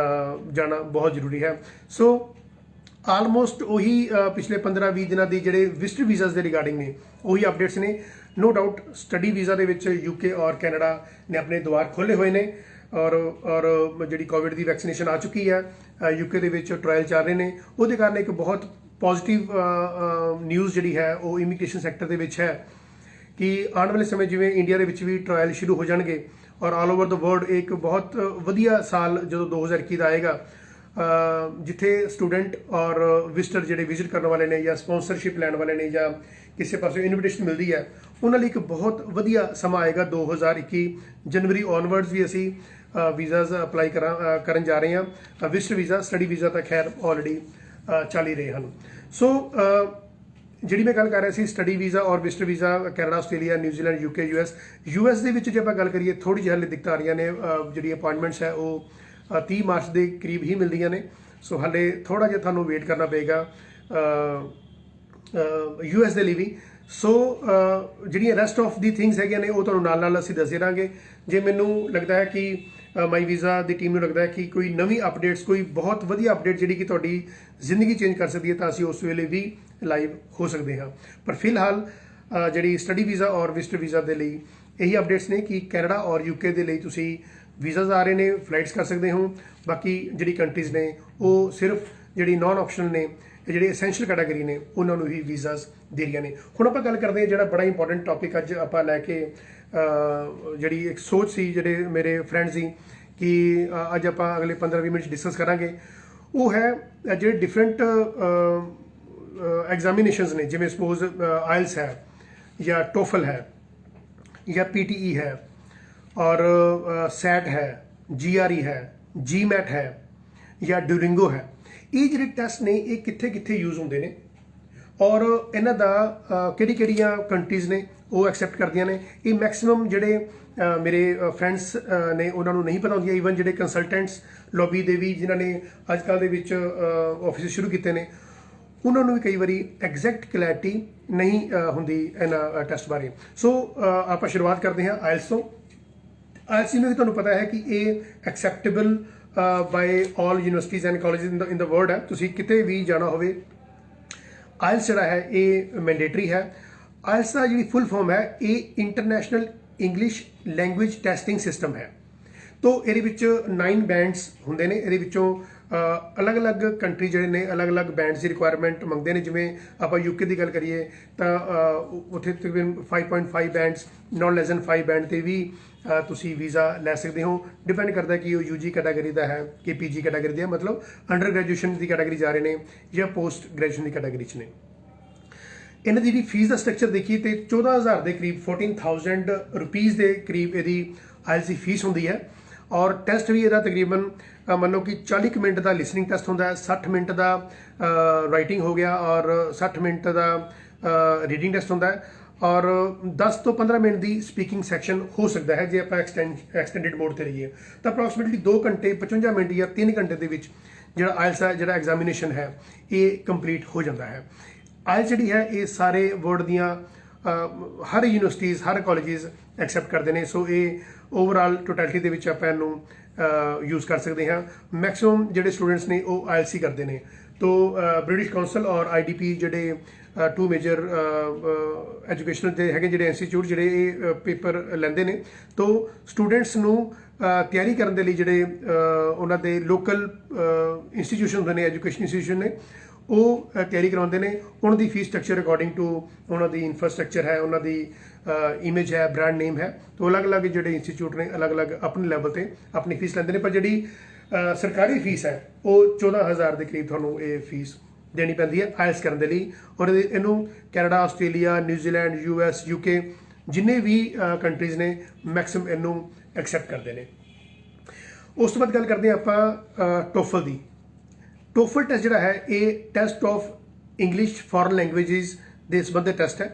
ਜਾਣਾ ਬਹੁਤ ਜ਼ਰੂਰੀ ਹੈ। ਸੋ ਆਲਮੋਸਟ ਉਹੀ ਪਿਛਲੇ 15-20 ਦਿਨਾਂ ਦੀ ਜਿਹੜੇ ਵਿਜ਼ਟਰ ਵੀਜ਼ਾਸ ਦੇ ਰਿਗਾਰਡਿੰਗ ਨੇ ਉਹੀ ਅਪਡੇਟਸ ਨੇ। ਨੋ ਡਾਊਟ ਸਟੱਡੀ ਵੀਜ਼ਾ ਦੇ ਵਿੱਚ ਯੂਕੇ ਔਰ ਕੈਨੇਡਾ ਨੇ ਆਪਣੇ ਦੁਆਰ ਖੋਲ੍ਹੇ ਹੋਏ ਨੇ ਔਰ ਜਿਹੜੀ ਕੋਵਿਡ ਦੀ ਵੈਕਸੀਨੇਸ਼ਨ ਆ ਚੁੱਕੀ ਹੈ, ਯੂਕੇ ਦੇ ਵਿੱਚ ਟ੍ਰਾਇਲ ਚੱਲ ਰਹੇ ਨੇ। ਉਹਦੇ ਕਾਰਨ ਇੱਕ ਬਹੁਤ ਪੋਜ਼ਿਟਿਵ ਨਿਊਜ਼ ਜਿਹੜੀ ਹੈ ਉਹ ਇਮੀਗ੍ਰੇਸ਼ਨ ਸੈਕਟਰ ਦੇ ਵਿੱਚ ਹੈ ਕਿ ਆਉਣ ਵਾਲੇ ਸਮੇਂ ਜਿਵੇਂ ਇੰਡੀਆ ਦੇ ਵਿੱਚ ਵੀ ਟ੍ਰਾਇਲ ਸ਼ੁਰੂ ਹੋ ਜਾਣਗੇ ਔਰ ਆਲ ਓਵਰ ਦ ਵਰਲਡ ਇੱਕ ਬਹੁਤ ਵਧੀਆ ਸਾਲ ਜਦੋਂ 2021 ਦਾ ਆਏਗਾ, ਜਿੱਥੇ ਸਟੂਡੈਂਟ ਔਰ ਵਿਜ਼ਟਰ ਜਿਹੜੇ ਵਿਜ਼ਿਟ ਕਰਨ ਵਾਲੇ ਨੇ ਜਾਂ ਸਪਾਂਸਰਸ਼ਿਪ ਲੈਣ ਵਾਲੇ ਨੇ ਜਾਂ ਕਿਸੇ ਪਾਸੇ ਇਨਵੀਟੇਸ਼ਨ ਮਿਲਦੀ ਹੈ, ਉਹਨਾਂ ਲਈ ਇੱਕ ਬਹੁਤ ਵਧੀਆ ਸਮਾਂ ਆਏਗਾ। 2021 ਜਨਵਰੀ ਔਨਵਰਡਸ ਵੀ ਅਸੀਂ ਵੀਜ਼ਾਸ ਅਪਲਾਈ ਕਰਨ ਜਾ ਰਹੇ ਹਾਂ। ਵਿਜ਼ਟਰ ਵੀਜ਼ਾ, ਸਟੱਡੀ ਵੀਜ਼ਾ ਤਾਂ ਖੈਰ ਆਲਰੇਡੀ ਚੱਲ ਹੀ ਰਹੇ ਹਨ। ਸੋ ਜਿਹੜੀ ਮੈਂ ਗੱਲ ਕਰ ਰਿਹਾ ਸੀ ਸਟੱਡੀ ਵੀਜ਼ਾ ਔਰ visitor visa, Canada, Australia, New Zealand, UK, US ਦੇ ਵਿੱਚ ਜੇ ਆਪਾਂ ਗੱਲ ਕਰੀਏ ਥੋੜੀ ਜਿਹੀ ਹਾਲੇ ਦਿੱਕਤਾਂ ਆ ਰਹੀਆਂ ਨੇ। ਜਿਹੜੀ ਅਪਾਇੰਟਮੈਂਟਸ ਹੈ ਉਹ 30 ਮਾਰਚ ਦੇ ਕਰੀਬ ਹੀ ਮਿਲਦੀਆਂ ਨੇ। ਸੋ ਹਾਲੇ ਥੋੜਾ ਜਿਹਾ ਤੁਹਾਨੂੰ ਵੇਟ ਕਰਨਾ ਪਏਗਾ US ਦੇ ਲਈ ਵੀ। ਸੋ ਜਿਹੜੀਆਂ ਰੈਸਟ ਆਫ ਦੀ ਥਿੰਗਸ ਹੈਗੀਆਂ ਨੇ ਉਹ ਤੁਹਾਨੂੰ ਨਾਲ ਅਸੀਂ ਦੱਸਦੇ ਰਹਾਂਗੇ। ਜੇ ਮੈਨੂੰ ਲੱਗਦਾ ਹੈ ਕਿ ਮਾਈ ਵੀਜ਼ਾ ਦੀ ਟੀਮ ਨੂੰ ਲੱਗਦਾ ਹੈ ਕਿ ਕੋਈ ਨਵੀਂ ਅਪਡੇਟਸ, ਕੋਈ ਬਹੁਤ ਵਧੀਆ ਅਪਡੇਟ ਜਿਹੜੀ ਕਿ ਤੁਹਾਡੀ ਜ਼ਿੰਦਗੀ ਚੇਂਜ ਕਰ ਸਕਦੀ ਹੈ, ਤਾਂ ਅਸੀਂ ਉਸ ਵੇਲੇ ਵੀ ਲਾਈਵ ਹੋ ਸਕਦੇ ਹਾਂ। ਪਰ ਫਿਲਹਾਲ ਜਿਹੜੀ ਸਟੱਡੀ ਵੀਜ਼ਾ ਔਰ ਵਿਜ਼ਟਰ ਵੀਜ਼ਾ ਦੇ ਲਈ ਇਹੀ ਅਪਡੇਟਸ ਨੇ ਕਿ ਕੈਨੇਡਾ ਔਰ ਯੂਕੇ ਦੇ ਲਈ ਤੁਸੀਂ ਵੀਜ਼ਾਸ ਆ ਰਹੇ ਨੇ, ਫਲਾਈਟਸ ਕਰ ਸਕਦੇ ਹੋ। ਬਾਕੀ ਜਿਹੜੀ ਕੰਟਰੀਜ਼ ਨੇ ਉਹ ਸਿਰਫ ਜਿਹੜੀ ਨਾਨ ਆਪਸ਼ਨਲ ਨੇ, ਜਿਹੜੇ ਐਸੈਂਸ਼ੀਅਲ ਕੈਟਾਗਰੀ ਨੇ, ਉਹਨਾਂ ਨੂੰ ਹੀ ਵੀਜ਼ਾਸ ਦੇ ਰਹੀਆਂ ਨੇ। ਹੁਣ ਆਪਾਂ ਗੱਲ ਕਰਦੇ ਹਾਂ ਜਿਹੜਾ ਬੜਾ ਇੰਪੋਰਟੈਂਟ ਟੌਪਿਕ ਅੱਜ ਆਪਾਂ ਲੈ ਕੇ, ਜਿਹੜੀ ਇੱਕ ਸੋਚ ਸੀ ਜਿਹੜੇ ਮੇਰੇ ਫਰੈਂਡ ਸੀ ਕਿ ਅੱਜ ਆਪਾਂ ਅਗਲੇ 15-20 ਮਿੰਟ ਡਿਸਕਸ ਕਰਾਂਗੇ, ਉਹ ਹੈ ਜਿਹੜੇ ਡਿਫਰੈਂਟ ਐਗਜ਼ਾਮੀਨੇਸ਼ਨਸ ਨੇ। ਜਿਵੇਂ ਸਪੋਜ਼ ਆਇਲਸ ਹੈ ਜਾਂ ਟੋਫਲ ਹੈ ਜਾਂ PTE ਹੈ ਔਰ SAT ਹੈ, GRE ਹੈ, GMAT ਹੈ ਜਾਂ ਡਿਊਰਿੰਗੋ ਹੈ। ਇਹ ਜਿਹੜੇ ਟੈਸਟ ਨੇ ਇਹ ਕਿੱਥੇ ਯੂਜ਼ ਹੁੰਦੇ ਨੇ ਔਰ ਇਹਨਾਂ ਦਾ ਕਿਹੜੀਆਂ ਕੰਟਰੀਜ਼ ਨੇ ਉਹ ਐਕਸੈਪਟ ਕਰਦੀਆਂ ਨੇ। ਇਹ ਮੈਕਸਿਮਮ ਜਿਹੜੇ ਮੇਰੇ ਫਰੈਂਡਸ ਨੇ ਉਹਨਾਂ ਨੂੰ ਨਹੀਂ ਪਤਾ ਹੁੰਦੀਆਂ। ਈਵਨ ਜਿਹੜੇ ਕੰਸਲਟੈਂਟਸ ਲੌਬੀ ਦੇ ਵੀ ਜਿਨ੍ਹਾਂ ਨੇ ਅੱਜ ਕੱਲ੍ਹ ਦੇ ਵਿੱਚ ਆਫਿਸ ਸ਼ੁਰੂ ਕੀਤੇ ਨੇ, ਉਹਨਾਂ ਨੂੰ ਵੀ ਕਈ ਵਾਰੀ ਐਗਜ਼ੈਕਟ ਕਲੈਰਿਟੀ ਨਹੀਂ ਹੁੰਦੀ ਇਹਨਾਂ ਟੈਸਟ ਬਾਰੇ। ਸੋ ਆਪਾਂ ਸ਼ੁਰੂਆਤ ਕਰਦੇ ਹਾਂ ਆਇਲਸ ਤੋਂ। ਆਇਲਸ ਜਿਵੇਂ ਕਿ ਤੁਹਾਨੂੰ ਪਤਾ ਹੈ ਕਿ ਇਹ acceptable by all universities and colleges in the world ਹੈ। ਤੁਸੀਂ ਕਿਤੇ ਵੀ ਜਾਣਾ ਹੋਵੇ, ਆਇਲਸ ਜਿਹੜਾ ਹੈ ਇਹ ਮੈਂਡੇਟਰੀ ਹੈ। ਆਇਲਸ ਦਾ ਜਿਹੜੀ ਫੁੱਲ ਫਾਰਮ ਹੈ ਇਹ international English language testing system ਹੈ। ਤੋ ਇਹਦੇ ਵਿੱਚ 9 ਬੈਂਡਸ ਹੁੰਦੇ ਨੇ। ਇਹਦੇ ਵਿੱਚੋਂ अलग अलग कंट्री ਜਿਹੜੇ ਨੇ ਅਲੱਗ-ਅਲੱਗ ਬੈਂਡਸ ਦੀ ਰਿਕੁਆਇਰਮੈਂਟ ਮੰਗਦੇ ਨੇ। ਜਿਵੇਂ ਆਪਾਂ ਯੂਕੇ ਦੀ ਗੱਲ ਕਰੀਏ ਤਾਂ ਉੱਥੇ ਤਕਰੀਬਨ 5.5 ਬੈਂਡਸ, ਨਾਟ ਲੈਸ ਦੈਨ 5 ਬੈਂਡ ਤੇ ਵੀ ਤੁਸੀਂ ਵੀਜ਼ਾ ਲੈ ਸਕਦੇ ਹੋ। ਡਿਪੈਂਡ ਕਰਦਾ ਕਿ ਉਹ ਯੂਜੀ ਕੈਟਾਗਰੀ ਦਾ ਹੈ ਕਿ ਪੀਜੀ ਕੈਟਾਗਰੀ ਦਾ, ਮਤਲਬ ਅੰਡਰ ਗ੍ਰੈਜੂਏਸ਼ਨ ਦੀ ਕੈਟਾਗਰੀ ਜਾ ਰਹੇ ਨੇ ਜਾਂ ਪੋਸਟ ਗ੍ਰੈਜੂਏਸ਼ਨ ਦੀ ਕੈਟਾਗਰੀ 'ਚ ਨੇ। ਇਹਨਾਂ ਦੀ ਜਿਹੜੀ ਫੀਸ ਦਾ ਸਟਰਕਚਰ ਦੇਖੀਏ ਤੇ 14,000 ਦੇ ਕਰੀਬ, 14,000 ਰੁਪੀਜ਼ ਦੇ ਕਰੀਬ ਇਹਦੀ ਆਇਲਸ ਦੀ ਫੀਸ ਹੁੰਦੀ ਹੈ। ਔਰ ਟੈਸਟ ਵੀ ਇਹਦਾ ਤਕਰੀਬਨ ਮੰਨੋ ਕਿ 40 ਮਿੰਟ ਦਾ ਲਿਸਨਿੰਗ ਟੈਸਟ ਹੁੰਦਾ ਹੈ, 60 ਮਿੰਟ ਦਾ ਰਾਈਟਿੰਗ ਹੋ ਗਿਆ ਔਰ 60 ਮਿੰਟ ਦਾ ਰੀਡਿੰਗ ਟੈਸਟ ਹੁੰਦਾ ਹੈ ਔਰ 10 ਤੋਂ 15 ਮਿੰਟ ਦੀ ਸਪੀਕਿੰਗ ਸੈਕਸ਼ਨ ਹੋ ਸਕਦਾ ਹੈ ਜੇ ਆਪਾਂ ਐਕਸਟੈਂਡਡ ਮੋਡ ਤੇ ਰਹੀਏ ਤਾਂ ਅਪਰੋਕਸੀਮੇਟਲੀ 2 ਘੰਟੇ 55 ਮਿੰਟ ਜਾਂ 3 ਘੰਟੇ ਦੇ ਵਿੱਚ ਜਿਹੜਾ ਆਇਲਸ ਹੈ, ਜਿਹੜਾ ਐਗਜ਼ਾਮੀਨੇਸ਼ਨ ਹੈ, ਇਹ ਕੰਪਲੀਟ ਹੋ ਜਾਂਦਾ ਹੈ। ਆਇਲਸ ਜਿਹੜੀ ਹੈ ਇਹ ਸਾਰੇ ਵਰਲਡ ਦੀਆਂ ਹਰ ਯੂਨੀਵਰਸਿਟੀਜ਼, ਹਰ ਕਾਲਜਿਸ ਐਕਸੈਪਟ ਕਰਦੇ ਨੇ। ਸੋ ਇਹ ਓਵਰਆਲ ਟੋਟੈਲਿਟੀ ਦੇ ਵਿੱਚ ਆਪਾਂ ਇਹਨੂੰ ਯੂਜ਼ ਕਰ ਸਕਦੇ ਹਾਂ। ਮੈਕਸਿਮਮ ਜਿਹੜੇ ਸਟੂਡੈਂਟਸ ਨੇ ਉਹ ਆਇਲਸ ਹੀ ਕਰਦੇ ਨੇ। ਤੋ ਬ੍ਰਿਟਿਸ਼ ਕਾਉਂਸਲ ਔਰ ਆਈਡੀਪੀ ਜਿਹੜੇ 2 ਮੇਜਰ ਐਜੂਕੇਸ਼ਨਲ ਦੇ ਹੈਗੇ ਜਿਹੜੇ ਇੰਸਟੀਚਿਊਟ ਜਿਹੜੇ ਇਹ ਪੇਪਰ ਲੈਂਦੇ ਨੇ। ਤੋ ਸਟੂਡੈਂਟਸ ਨੂੰ ਤਿਆਰੀ ਕਰਨ ਦੇ ਲਈ ਜਿਹੜੇ ਉਹਨਾਂ ਦੇ ਲੋਕਲ ਇੰਸਟੀਟਿਊਸ਼ਨ ਹੁੰਦੇ ਨੇ, ਐਜੂਕੇਸ਼ਨ ਇੰਸਟੀਟਿਊਸ਼ਨ ਨੇ, ਉਹ ਤਿਆਰੀ ਕਰਵਾਉਂਦੇ ਨੇ। ਉਹਨਾਂ ਦੀ ਫੀਸ ਸਟਰਕਚਰ ਅਕੋਰਡਿੰਗ ਟੂ ਉਹਨਾਂ ਦੀ ਇਨਫਰਾਸਟਰਕਚਰ ਹੈ, ਉਹਨਾਂ ਦੀ ਇਮੇਜ ਹੈ, ਬ੍ਰਾਂਡ ਨੇਮ ਹੈ। ਤੋ ਅਲੱਗ-ਅਲੱਗ ਜਿਹੜੇ ਇੰਸਟੀਚਿਊਟ ਨੇ ਅਲੱਗ-ਅਲੱਗ ਆਪਣੇ ਲੈਵਲ ਤੇ ਆਪਣੀ ਫੀਸ ਲੈਂਦੇ ਨੇ। ਪਰ ਜਿਹੜੀ ਸਰਕਾਰੀ ਫੀਸ ਹੈ ਉਹ 14,000 ਦੇ ਕਰੀਬ ਤੁਹਾਨੂੰ ਇਹ ਫੀਸ ਦੇਣੀ ਪੈਂਦੀ ਹੈ ਆਇਲਸ ਕਰਨ ਦੇ ਲਈ। ਔਰ ਇਹਨੂੰ Canada, Australia, New Zealand, US, UK ਜਿੰਨੇ ਵੀ ਕੰਟਰੀਜ਼ ਨੇ ਮੈਕਸਿਮਮ ਇਹਨੂੰ ਐਕਸੈਪਟ ਕਰਦੇ ਨੇ। ਉਸ ਤੋਂ ਬਾਅਦ ਗੱਲ ਕਰਦੇ ਹਾਂ ਆਪਾਂ ਟੋਫਲ ਦੀ। ਟੋਫਲ ਟੈਸਟ ਜਿਹੜਾ ਹੈ ਇਹ test of English foreign languages ਦੇ ਸੰਬੰਧਿਤ ਟੈਸਟ ਹੈ।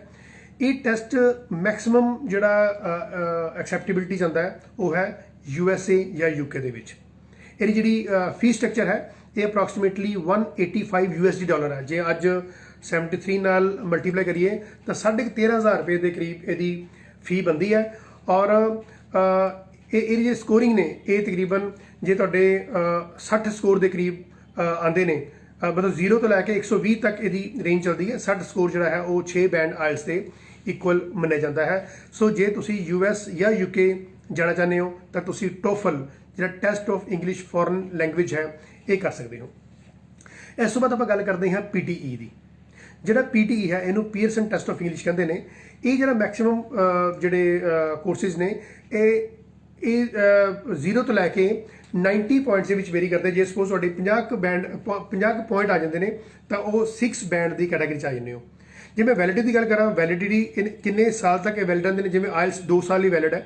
ਇਹ ਟੈਸਟ ਮੈਕਸਿਮਮ ਜਿਹੜਾ ਐਕਸੈਪਟੇਬਿਲਿਟੀ ਜਾਂਦਾ ਹੈ ਉਹ ਹੈ USA ਜਾਂ UK ਦੇ ਵਿੱਚ। ਇਹਦੀ ਜਿਹੜੀ ਫੀਸ ਸਟਰਕਚਰ ਹੈ ਇਹ ਅਪਰੋਕਸੀਮੇਟਲੀ $185 ਹੈ। ਜੇ ਅੱਜ 73 ਨਾਲ ਮਲਟੀਪਲਾਈ ਕਰੀਏ ਤਾਂ 13,500 ਰੁਪਏ ਦੇ ਕਰੀਬ ਇਹਦੀ ਫੀ ਬਣਦੀ ਹੈ। ਔਰ ਇਹਦੀ ਜਿਹੜੀ ਸਕੋਰਿੰਗ ਨੇ ਇਹ ਤਕਰੀਬਨ ਜੇ ਤੁਹਾਡੇ 60 ਸਕੋਰ ਦੇ ਕਰੀਬ ਆਉਂਦੇ ਨੇ, ਮਤਲਬ 0 ਤੋਂ ਲੈ ਕੇ 120 ਤੱਕ ਇਹਦੀ ਰੇਂਜ ਚੱਲਦੀ ਹੈ। 60 ਸਕੋਰ ਜਿਹੜਾ ਹੈ ਉਹ 6 ਬੈਂਡ ਆਇਲਸ ਦੇ ਇਕੁਅਲ ਮੰਨਿਆ ਜਾਂਦਾ ਹੈ। ਸੋ ਜੇ ਤੁਸੀਂ US ਜਾਂ UK ਜਾਣਾ ਚਾਹੁੰਦੇ ਹੋ ਤਾਂ ਤੁਸੀਂ ਟੋਫਲ ਜਿਹੜਾ test of English foreign language ਹੈ ਇਹ ਕਰ ਸਕਦੇ ਹੋ। ਇਸ ਤੋਂ ਬਾਅਦ ਆਪਾਂ ਗੱਲ ਕਰਦੇ ਹਾਂ PTE ਦੀ। ਜਿਹੜਾ PTE ਹੈ ਇਹਨੂੰ ਪੀਅਰਸਨ ਟੈਸਟ ਆਫ ਇੰਗਲਿਸ਼ ਕਹਿੰਦੇ ਨੇ। ਇਹ ਜਿਹੜਾ ਮੈਕਸਿਮਮ ਜਿਹੜੇ ਕੋਰਸਿਸ ਨੇ ਇਹ 0 ਤੋਂ ਲੈ ਕੇ 90 ਪੁਆਇੰਟਸ ਦੇ ਵਿੱਚ ਵੇਰੀ ਕਰਦੇ। ਜੇ ਸਪੋਜ਼ ਤੁਹਾਡੇ 50 ਪੁਆਇੰਟ ਆ ਜਾਂਦੇ ਨੇ ਤਾਂ ਉਹ 6 ਬੈਂਡ ਦੀ ਕੈਟਾਗਰੀ 'ਚ ਆ ਜਾਂਦੇ ਹੋ। ਜੇ ਮੈਂ ਵੈਲਿਡਿਟੀ ਦੀ ਗੱਲ ਕਰਾਂ, ਵੈਲਿਡਿਟੀ ਕਿੰਨੇ ਸਾਲ ਤੱਕ ਇਹ ਵੈਲਿਡ ਰਹਿੰਦੇ ਨੇ। ਜਿਵੇਂ ਆਇਲਸ 2 ਸਾਲ ਹੀ ਵੈਲਿਡ ਹੈ,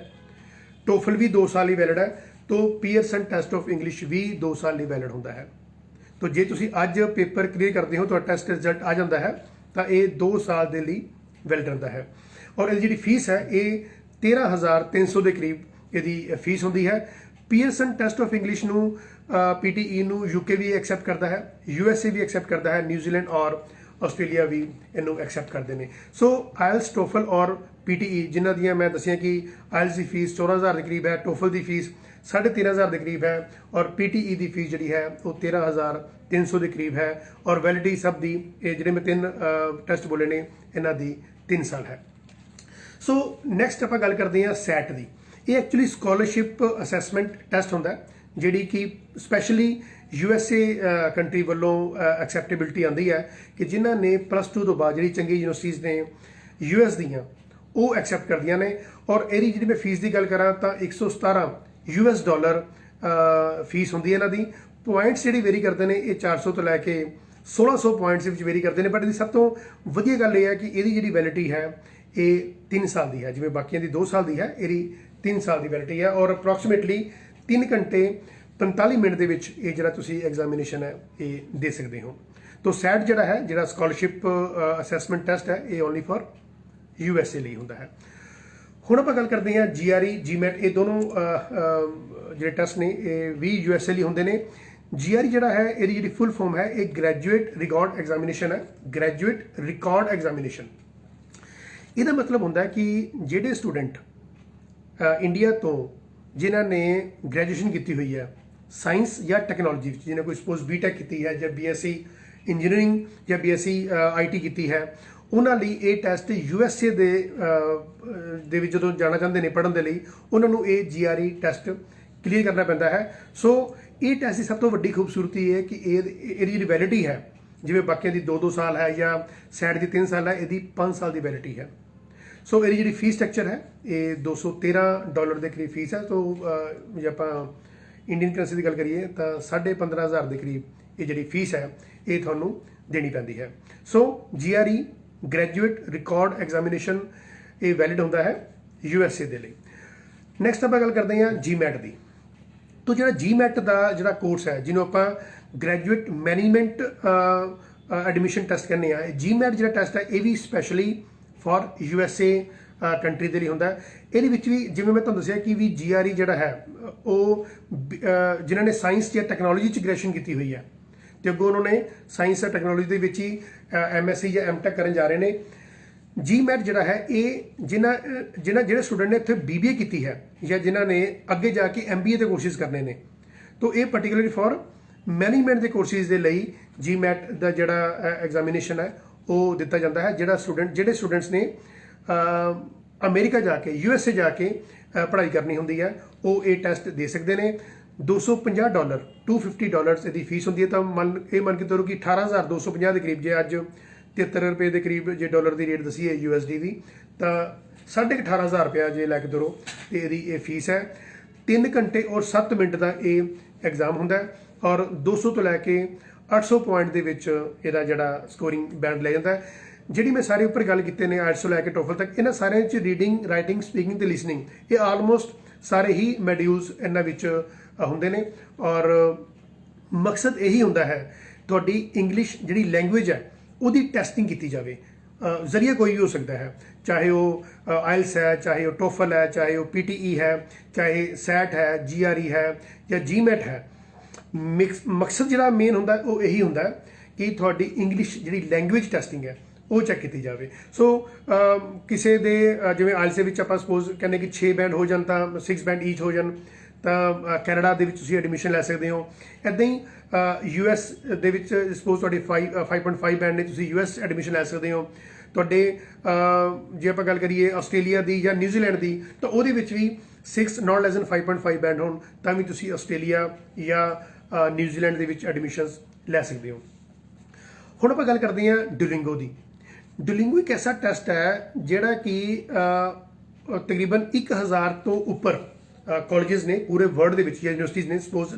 ਟੋਫਲ ਵੀ 2 ਸਾਲ ਹੀ ਵੈਲਿਡ ਹੈ, ਤੋ ਪੀਅਰਸਨ ਟੈਸਟ ਆਫ ਇੰਗਲਿਸ਼ ਵੀ 2 ਸਾਲ ਲਈ ਵੈਲਿਡ ਹੁੰਦਾ ਹੈ। ਤੋ ਜੇ ਤੁਸੀਂ ਅੱਜ ਪੇਪਰ ਕਲੀਅਰ ਕਰਦੇ ਹੋ, ਤੁਹਾਡਾ ਟੈਸਟ ਰਿਜ਼ਲਟ ਆ ਜਾਂਦਾ ਹੈ ਤਾਂ ਇਹ 2 ਸਾਲ ਦੇ ਲਈ ਵੈਲਿਡ ਰਹਿੰਦਾ ਹੈ। ਔਰ ਇਹਦੀ ਜਿਹੜੀ ਫੀਸ ਹੈ ਇਹ 13,300 ਦੇ ਕਰੀਬ ਇਹਦੀ ਫੀਸ ਹੁੰਦੀ ਹੈ। ਪੀਅਰਸਨ ਟੈਸਟ ਆਫ ਇੰਗਲਿਸ਼ ਨੂੰ PTE ਨੂੰ UK ਵੀ ਐਕਸੈਪਟ ਕਰਦਾ ਹੈ, USA ਵੀ ਐਕਸੈਪਟ ਕਰਦਾ ਹੈ, ਨਿਊਜ਼ੀਲੈਂਡ ਔਰ ਆਸਟ੍ਰੇਲੀਆ ਵੀ ਇਹਨੂੰ ਐਕਸੈਪਟ ਕਰਦੇ ਨੇ। ਸੋ ਆਇਲਸ, ਟੋਫਲ ਔਰ PTE ਜਿਨ੍ਹਾਂ ਦੀਆਂ ਮੈਂ ਦੱਸਿਆ ਕਿ ਆਇਲਸ ਦੀ ਫੀਸ 14,000 ਦੇ ਕਰੀਬ ਹੈ, ਟੋਫਲ ਦੀ ਫੀਸ 13,500 ਦੇ ਕਰੀਬ ਹੈ ਔਰ PTE ਦੀ ਫੀਸ ਜਿਹੜੀ ਹੈ ਉਹ 13,300 ਦੇ ਕਰੀਬ ਹੈ। ਔਰ ਵੈਲਿਡਿਟੀ ਸਭ ਦੀ ਇਹ ਜਿਹੜੇ ਮੈਂ 3 ਟੈਸਟ ਬੋਲੇ ਨੇ ਇਹਨਾਂ ਦੀ 3 ਸਾਲ ਹੈ। ਸੋ ਨੈਕਸਟ ਆਪਾਂ ਗੱਲ ਕਰਦੇ ਹਾਂ ਸੈਟ ਦੀ। ਇਹ ਐਕਚੁਅਲੀ ਸਕਾਲਰਸ਼ਿਪ ਅਸੈਸਮੈਂਟ ਟੈਸਟ ਹੁੰਦਾ ਜਿਹੜੀ ਕਿ ਸਪੈਸ਼ਲੀ USA ਕੰਟਰੀ ਵੱਲੋਂ ਐਕਸੈਪਟੇਬਿਲਿਟੀ ਆਉਂਦੀ ਹੈ ਕਿ ਜਿਨ੍ਹਾਂ ਨੇ +2 ਤੋਂ ਬਾਅਦ ਜਿਹੜੀ ਚੰਗੀ ਯੂਨੀਵਰਸਿਟੀਜ਼ ਨੇ US ਦੀਆਂ ਉਹ ਐਕਸੈਪਟ ਕਰਦੀਆਂ ਨੇ। ਔਰ ਇਹਦੀ ਜਿਹੜੀ ਮੈਂ ਫੀਸ ਦੀ ਗੱਲ ਕਰਾਂ ਤਾਂ $117 ਫੀਸ ਹੁੰਦੀ ਹੈ ਇਹਨਾਂ ਦੀ। ਪੁਆਇੰਟਸ ਜਿਹੜੀ ਵੇਰੀ ਕਰਦੇ ਨੇ ਇਹ 400 ਤੋਂ ਲੈ ਕੇ 1600 ਪੁਆਇੰਟਸ ਵਿੱਚ ਵੇਰੀ ਕਰਦੇ ਨੇ। ਬਟ ਇਹਦੀ ਸਭ ਤੋਂ ਵਧੀਆ ਗੱਲ ਇਹ ਹੈ ਕਿ ਇਹਦੀ ਜਿਹੜੀ ਵੈਲਿਡਿਟੀ ਹੈ ਇਹ 3 ਸਾਲ ਦੀ ਹੈ। ਜਿਵੇਂ ਬਾਕੀਆਂ ਦੀ 2 ਸਾਲ ਦੀ ਹੈ, ਇਹਦੀ 3 ਸਾਲ ਦੀ ਵੈਲਿਡਿਟੀ ਹੈ। ਔਰ ਅਪਰੋਕਸੀਮੇਟਲੀ 3 ਘੰਟੇ 45 ਮਿੰਟ ਦੇ ਵਿੱਚ ਇਹ ਜਿਹੜਾ ਤੁਸੀਂ ਐਗਜ਼ਾਮੀਨੇਸ਼ਨ ਹੈ ਇਹ ਦੇ ਸਕਦੇ ਹੋ। ਤੋ ਸੈਟ ਜਿਹੜਾ ਹੈ, ਜਿਹੜਾ ਸਕਾਲਰਸ਼ਿਪ ਅਸੈਸਮੈਂਟ ਟੈਸਟ ਹੈ, ਇਹ ਓਨਲੀ ਫॉर USA ਲਈ ਹੁੰਦਾ ਹੈ। ਹੁਣ ਆਪਾਂ ਗੱਲ ਕਰਦੇ ਹਾਂ GRE, GMAT। ਇਹ ਦੋਨੋਂ ਜਿਹੜੇ ਟੈਸਟ ਨੇ ਇਹ ਵੀ USA ਲਈ ਹੁੰਦੇ ਨੇ। GRE ਜਿਹੜਾ ਹੈ ਇਹਦੀ ਜਿਹੜੀ ਫੁੱਲ ਫਾਰਮ ਹੈ ਇਹ ਗ੍ਰੈਜੂਏਟ ਰਿਕਾਰਡ ਐਗਜ਼ਾਮੀਨੇਸ਼ਨ ਹੈ। ਗ੍ਰੈਜੂਏਟ ਰਿਕਾਰਡ ਐਗਜ਼ਾਮੀਨੇਸ਼ਨ ਇਹਦਾ ਮਤਲਬ ਹੁੰਦਾ ਕਿ ਜਿਹੜੇ ਸਟੂਡੈਂਟ ਇੰਡੀਆ ਤੋਂ ਜਿਨ੍ਹਾਂ ਨੇ ਗ੍ਰੈਜੂਏਸ਼ਨ ਕੀਤੀ ਹੋਈ ਹੈ ਸਾਇੰਸ ਜਾਂ ਟੈਕਨੋਲੋਜੀ ਵਿੱਚ, ਜਿਹਨੇ ਕੋਈ ਸਪੋਜ਼ BTech ਕੀਤੀ ਹੈ ਜਾਂ BSc ਇੰਜੀਨੀਅਰਿੰਗ ਜਾਂ BSc IT ਕੀਤੀ ਹੈ, ਉਹਨਾਂ ਲਈ ਇਹ ਟੈਸਟ USA ਦੇ ਵਿੱਚ ਜਦੋਂ ਜਾਣਾ ਚਾਹੁੰਦੇ ਨੇ ਪੜ੍ਹਨ ਦੇ ਲਈ, ਉਹਨਾਂ ਨੂੰ ਇਹ GRE ਟੈਸਟ ਕਲੀਅਰ ਕਰਨਾ ਪੈਂਦਾ ਹੈ। ਸੋ ਇਹ ਟੈਸਟ ਦੀ ਸਭ ਤੋਂ ਵੱਡੀ ਖੂਬਸੂਰਤੀ ਇਹ ਹੈ ਕਿ ਇਹਦੀ ਜਿਹੜੀ ਵੈਲਿਡਿਟੀ ਹੈ, ਜਿਵੇਂ ਬਾਕੀਆਂ ਦੀ 2-2 ਸਾਲ ਹੈ ਜਾਂ ਸੈਟ ਦੀ 3 ਸਾਲ ਹੈ, ਇਹਦੀ 5 ਸਾਲ ਦੀ ਵੈਲਿਡਿਟੀ ਹੈ। ਸੋ ਇਹਦੀ ਜਿਹੜੀ ਫੀਸ ਸਟਰਕਚਰ ਹੈ ਇਹ $213 ਦੇ ਕਰੀਬ ਫੀਸ ਹੈ। ਸੋ ਜੇ ਆਪਾਂ ਇੰਡੀਅਨ ਕਰੰਸੀ ਦੀ ਗੱਲ ਕਰੀਏ ਤਾਂ 15,500 ਦੇ ਕਰੀਬ ਇਹ ਜਿਹੜੀ ਫੀਸ ਹੈ ਇਹ ਤੁਹਾਨੂੰ ਦੇਣੀ ਪੈਂਦੀ ਹੈ। ਸੋ GRE ਗ੍ਰੈਜੂਏਟ ਰਿਕਾਰਡ ਐਗਜ਼ਾਮੀਨੇਸ਼ਨ ਇਹ ਵੈਲਿਡ ਹੁੰਦਾ ਹੈ USA ਦੇ ਲਈ। ਨੈਕਸਟ ਆਪਾਂ ਗੱਲ ਕਰਦੇ ਹਾਂ GMAT ਦੀ। ਤੋ ਜਿਹੜਾ GMAT ਦਾ ਜਿਹੜਾ ਕੋਰਸ ਹੈ, ਜਿਹਨੂੰ ਆਪਾਂ ਗ੍ਰੈਜੂਏਟ ਮੈਨੇਜਮੈਂਟ ਐਡਮਿਸ਼ਨ ਟੈਸਟ ਕਹਿੰਦੇ ਆ, GMAT ਜਿਹੜਾ ਟੈਸਟ ਹੈ ਇਹ ਵੀ ਸਪੈਸ਼ਲੀ ਫॉर USA ਕੰਟਰੀ ਦੇ ਲਈ ਹੁੰਦਾ ਹੈ। ਇਹਦੇ ਵਿੱਚ ਵੀ ਜਿਵੇਂ ਮੈਂ ਤੁਹਾਨੂੰ ਦੱਸਿਆ ਕਿ ਵੀ GRE ਜਿਹੜਾ ਹੈ ਉਹ ਜਿਨ੍ਹਾਂ ਨੇ ਸਾਇੰਸ ਜਾਂ ਟੈਕਨੋਲੋਜੀ 'ਚ ਗ੍ਰੈਜੂਏਸ਼ਨ ਕੀਤੀ ਹੋਈ ਹੈ ਤੇ ਅੱਗੋਂ ਉਹਨਾਂ ਨੇ ਸਾਇੰਸ ਅਤੇ ਟੈਕਨੋਲੋਜੀ ਦੇ ਵਿੱਚ ਹੀ MSc ਜਾਂ MTech ਕਰਨ ਜਾ ਰਹੇ ਨੇ। GMAT ਜਿਹੜਾ ਹੈ ਇਹ ਜਿਹੜੇ ਸਟੂਡੈਂਟ ਨੇ ਇੱਥੇ BBA ਕੀਤੀ ਹੈ ਜਾਂ ਜਿਨ੍ਹਾਂ ਨੇ ਅੱਗੇ ਜਾ ਕੇ MBA ਦੇ ਕੋਰਸਿਸ ਕਰਨੇ ਨੇ, ਤਾਂ ਇਹ ਪਰਟੀਕੂਲਰਲੀ ਫॉर ਮੈਨੇਜਮੈਂਟ ਦੇ ਕੋਰਸਿਸ ਦੇ ਲਈ GMAT ਦਾ ਜਿਹੜਾ ਐਗਜ਼ਾਮੀਨੇਸ਼ਨ ਹੈ ਉਹ ਦਿੱਤਾ ਜਾਂਦਾ ਹੈ। ਜਿਹੜੇ ਸਟੂਡੈਂਟਸ ਨੇ ਅਮਰੀਕਾ ਜਾ ਕੇ USA ਜਾ ਕੇ ਪੜ੍ਹਾਈ ਕਰਨੀ ਹੁੰਦੀ ਹੈ ਉਹ ਇਹ ਟੈਸਟ ਦੇ ਸਕਦੇ ਨੇ। $250 $250 ਇਹਦੀ ਫੀਸ ਹੁੰਦੀ ਹੈ। ਤਾਂ ਮੰਨ ਕੇ ਚਲੋ ਕਿ 18,250 ਦੇ ਕਰੀਬ, ਜੇ ਅੱਜ 73 ਰੁਪਏ ਦੇ ਕਰੀਬ ਜੇ ਡਾਲਰ ਦੀ ਰੇਟ ਦਸੀਏ USD ਦੀ, ਤਾਂ 18,500 ਰੁਪਇਆ ਜੇ ਲੈ ਕੇ ਤੁਰੋ ਤੇ ਇਹਦੀ ਇਹ ਫੀਸ ਹੈ। 3 ਘੰਟੇ ਔਰ 7 ਮਿੰਟ ਦਾ ਇਹ ਐਗਜ਼ਾਮ ਹੁੰਦਾ ਹੈ ਔਰ 200 ਤੋਂ ਲੈ ਕੇ 800 ਪੁਆਇੰਟ ਦੇ ਵਿੱਚ ਇਹਦਾ ਜਿਹੜਾ ਸਕੋਰਿੰਗ ਬੈਂਡ ਲੈ ਜਾਂਦਾ ਹੈ। ਜਿਹੜੀ ਮੈਂ ਸਾਰੇ ਉੱਪਰ ਗੱਲ ਕੀਤੇ ਨੇ IELTS ਤੋਂ ਲੈ ਕੇ TOEFL ਤੱਕ, ਇਹਨਾਂ ਸਾਰਿਆਂ 'ਚ ਰੀਡਿੰਗ, ਰਾਈਟਿੰਗ, ਸਪੀਕਿੰਗ ਤੇ ਲਿਸਨਿੰਗ ਇਹ ਆਲਮੋਸਟ ਸਾਰੇ ਹੀ ਮੋਡਿਊਲਸ ਇਹਨਾਂ ਵਿੱਚ ਹੁੰਦੇ ਨੇ ਔਰ ਮਕਸਦ ਇਹੀ ਹੁੰਦਾ ਹੈ ਤੁਹਾਡੀ ਇੰਗਲਿਸ਼ ਜਿਹੜੀ ਲੈਂਗੁਏਜ ਹੈ ਉਹਦੀ ਟੈਸਟਿੰਗ ਕੀਤੀ ਜਾਵੇ। ਜ਼ਰੀਆ ਕੋਈ ਵੀ ਹੋ ਸਕਦਾ ਹੈ, ਚਾਹੇ ਉਹ IELTS ਹੈ, ਚਾਹੇ ਉਹ TOEFL ਹੈ, ਚਾਹੇ ਉਹ PTE ਹੈ, ਚਾਹੇ SAT ਹੈ, GRE ਹੈ ਜਾਂ GMAT ਹੈ। ਮਕਸਦ ਜਿਹੜਾ ਮੇਨ ਹੁੰਦਾ ਉਹ ਇਹੀ ਹੁੰਦਾ ਕਿ ਤੁਹਾਡੀ ਇੰਗਲਿਸ਼ ਜਿਹੜੀ ਲੈਂਗੁਏਜ ਟੈਸਟਿੰਗ ਹੈ ਉਹ ਚੈੱਕ ਕੀਤੀ ਜਾਵੇ। ਸੋ ਕਿਸੇ ਦੇ ਜਿਵੇਂ IELTS ਦੇ ਵਿੱਚ ਆਪਾਂ ਸਪੋਜ਼ ਕਹਿੰਦੇ ਕਿ 6 ਬੈਂਡ ਹੋ ਜਾਣ ਤਾਂ 6 ਬੈਂਡ ਈਚ ਹੋ ਜਾਣ, ਤਾਂ ਕੈਨੇਡਾ ਦੇ ਵਿੱਚ ਤੁਸੀਂ ਐਡਮਿਸ਼ਨ ਲੈ ਸਕਦੇ ਹੋ। ਇੱਦਾਂ ਹੀ US ਦੇ ਵਿੱਚ ਸਪੋਜ਼ ਤੁਹਾਡੇ 5.5 ਬੈਂਡ ਨੇ, ਤੁਸੀਂ US ਐਡਮਿਸ਼ਨ ਲੈ ਸਕਦੇ ਹੋ। ਤੁਹਾਡੇ ਜੇ ਆਪਾਂ ਗੱਲ ਕਰੀਏ ਆਸਟ੍ਰੇਲੀਆ ਦੀ ਜਾਂ ਨਿਊਜ਼ੀਲੈਂਡ ਦੀ, ਤਾਂ ਉਹਦੇ ਵਿੱਚ ਵੀ 6 ਨਾਟ ਲੈਸ ਦੈਨ 5.5 ਬੈਂਡ ਹੋਣ ਤਾਂ ਵੀ ਤੁਸੀਂ ਆਸਟ੍ਰੇਲੀਆ ਜਾਂ ਨਿਊਜ਼ੀਲੈਂਡ ਦੇ ਵਿੱਚ ਐਡਮਿਸ਼ਨਸ ਲੈ ਸਕਦੇ ਹੋ। ਹੁਣ ਆਪਾਂ ਗੱਲ ਕਰਦੇ ਹਾਂ ਡੁਲਿੰਗੋ ਦੀ। ਡੁਲਿੰਗੋ ਇੱਕ ਐਸਾ ਟੈਸਟ ਹੈ ਜਿਹੜਾ ਕਿ ਤਕਰੀਬਨ 1000 ਤੋਂ ਉੱਪਰ ਕਾਲਜਸ ਨੇ ਪੂਰੇ ਵਰਲਡ ਦੇ ਵਿੱਚ ਜਾਂ ਯੂਨੀਵਰਸਿਟੀਜ਼ ਨੇ। ਸਪੋਜ਼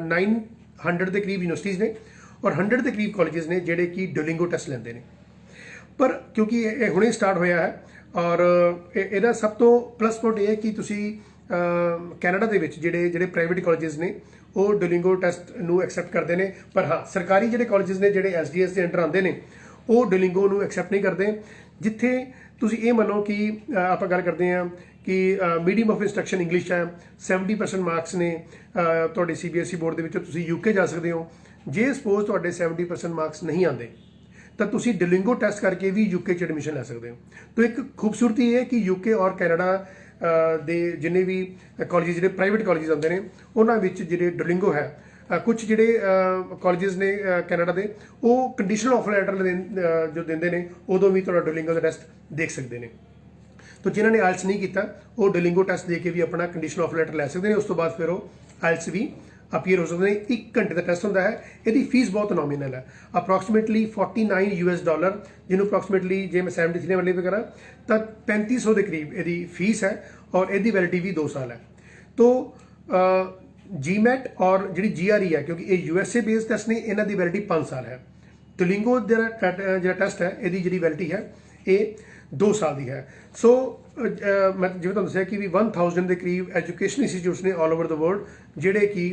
900 ਦੇ ਕਰੀਬ ਯੂਨੀਵਰਸਿਟੀਜ਼ ਨੇ ਔਰ 100 ਦੇ ਕਰੀਬ ਕਾਲਜਸ ਨੇ ਜਿਹੜੇ ਕਿ ਡੁਲਿੰਗੋ ਟੈਸਟ ਲੈਂਦੇ ਨੇ। ਪਰ ਕਿਉਂਕਿ ਇਹ ਹੁਣੇ ਸਟਾਰਟ ਹੋਇਆ ਹੈ ਔਰ ਇਹਦਾ ਸਭ ਤੋਂ ਪਲੱਸ ਪੁਆਇੰਟ ਇਹ ਹੈ ਕਿ ਤੁਸੀਂ ਕੈਨੇਡਾ ਦੇ ਵਿੱਚ ਜਿਹੜੇ ਪ੍ਰਾਈਵੇਟ ਕਾਲਜਸ ਨੇ ਉਹ ਡੁਲਿੰਗੋ ਟੈਸਟ ਨੂੰ ਐਕਸੈਪਟ ਕਰਦੇ ਨੇ। ਪਰ ਹਾਂ, ਸਰਕਾਰੀ ਜਿਹੜੇ ਕਾਲਜਸ ਨੇ ਜਿਹੜੇ SDS ਦੇ ਅੰਡਰ ਆਉਂਦੇ ਨੇ ਉਹ ਡੁਲਿੰਗੋ ਨੂੰ ਐਕਸੈਪਟ ਨਹੀਂ ਕਰਦੇ। ਜਿੱਥੇ ਤੁਸੀਂ ਇਹ ਮੰਨੋ ਕਿ ਆਪਾਂ ਗੱਲ ਕਰਦੇ ਹਾਂ ਕਿ ਮੀਡੀਅਮ ਆਫ ਇੰਸਟਰਕਸ਼ਨ ਇੰਗਲਿਸ਼ ਹੈ, 70% ਮਾਰਕਸ ਨੇ ਤੁਹਾਡੇ CBSE ਬੋਰਡ ਦੇ ਵਿੱਚੋਂ ਤੁਸੀਂ UK ਜਾ ਸਕਦੇ ਹੋ। ਜੇ ਸਪੋਜ਼ ਤੁਹਾਡੇ 70% ਮਾਰਕਸ ਨਹੀਂ ਆਉਂਦੇ ਤਾਂ ਤੁਸੀਂ ਡੁਲਿੰਗੋ ਟੈਸਟ ਕਰਕੇ ਵੀ UK 'ਚ ਐਡਮਿਸ਼ਨ ਲੈ ਸਕਦੇ ਹੋ। ਤਾਂ ਇੱਕ ਖੂਬਸੂਰਤੀ ਇਹ ਹੈ ਕਿ UK ਔਰ ਕੈਨੇਡਾ ਦੇ ਜਿੰਨੇ ਵੀ ਕਾਲਜਸ ਜਿਹੜੇ ਪ੍ਰਾਈਵੇਟ ਕਾਲਜਸ ਆਉਂਦੇ ਨੇ ਉਹਨਾਂ ਵਿੱਚ ਜਿਹੜੇ ਡੁਲਿੰਗੋ ਹੈ, ਕੁਝ ਜਿਹੜੇ ਕਾਲਜਸ ਨੇ ਕੈਨੇਡਾ ਦੇ ਉਹ ਕੰਡੀਸ਼ਨਲ ਆਫਰ ਲੈਟਰ ਜੋ ਦਿੰਦੇ ਨੇ ਉਦੋਂ ਵੀ ਤੁਹਾਡਾ ਡੁਲਿੰਗੋ ਦਾ ਟੈਸਟ ਦੇਖ ਸਕਦੇ ਨੇ। ਤਾਂ ਜਿਨ੍ਹਾਂ ਨੇ IELTS ਨਹੀਂ ਕੀਤਾ ਉਹ ਡੁਲਿੰਗੋ ਟੈਸਟ ਦੇ ਕੇ ਵੀ ਆਪਣਾ ਕੰਡੀਸ਼ਨਲ ਆਫਰ ਲੈਟਰ ਲੈ ਸਕਦੇ ਨੇ। ਉਸ ਤੋਂ ਬਾਅਦ ਫਿਰ ਉਹ IELTS ਵੀ ਅਪੀਅਰ ਹੋ ਸਕਦੇ ਨੇ। 1 ਘੰਟੇ ਦਾ ਟੈਸਟ ਹੁੰਦਾ ਹੈ। ਇਹਦੀ ਫੀਸ ਬਹੁਤ ਨੋਮੀਨਲ ਹੈ, ਅਪਰੋਕਸੀਮੇਟਲੀ $49 ਜਿਹਨੂੰ ਅਪਰੋਕਸੀਮੇਟਲੀ ਜੇ ਮੈਂ 73 ਵਾਲੀ ਵਗੈਰਾ ਤਾਂ 3500 ਦੇ ਕਰੀਬ ਇਹਦੀ ਫੀਸ ਹੈ ਔਰ ਇਹਦੀ ਵੈਲਿਡਿਟੀ ਵੀ 2 ਸਾਲ ਹੈ। तो GMAT और जी GRE है क्योंकि ये USA बेस्ड टेस्ट ने इन्हों की वैलिडिटी 5 साल है। दुलिंगो जो टेस्ट है ये जी वैलिडिटी है ये 2 साल की है। सो मैं जिवें तुहानूं दस्सिया कि भी 1000 के करीब एजुकेशन इंस्टीट्यूट्स ने ऑल ओवर द वर्ल्ड जिहड़े कि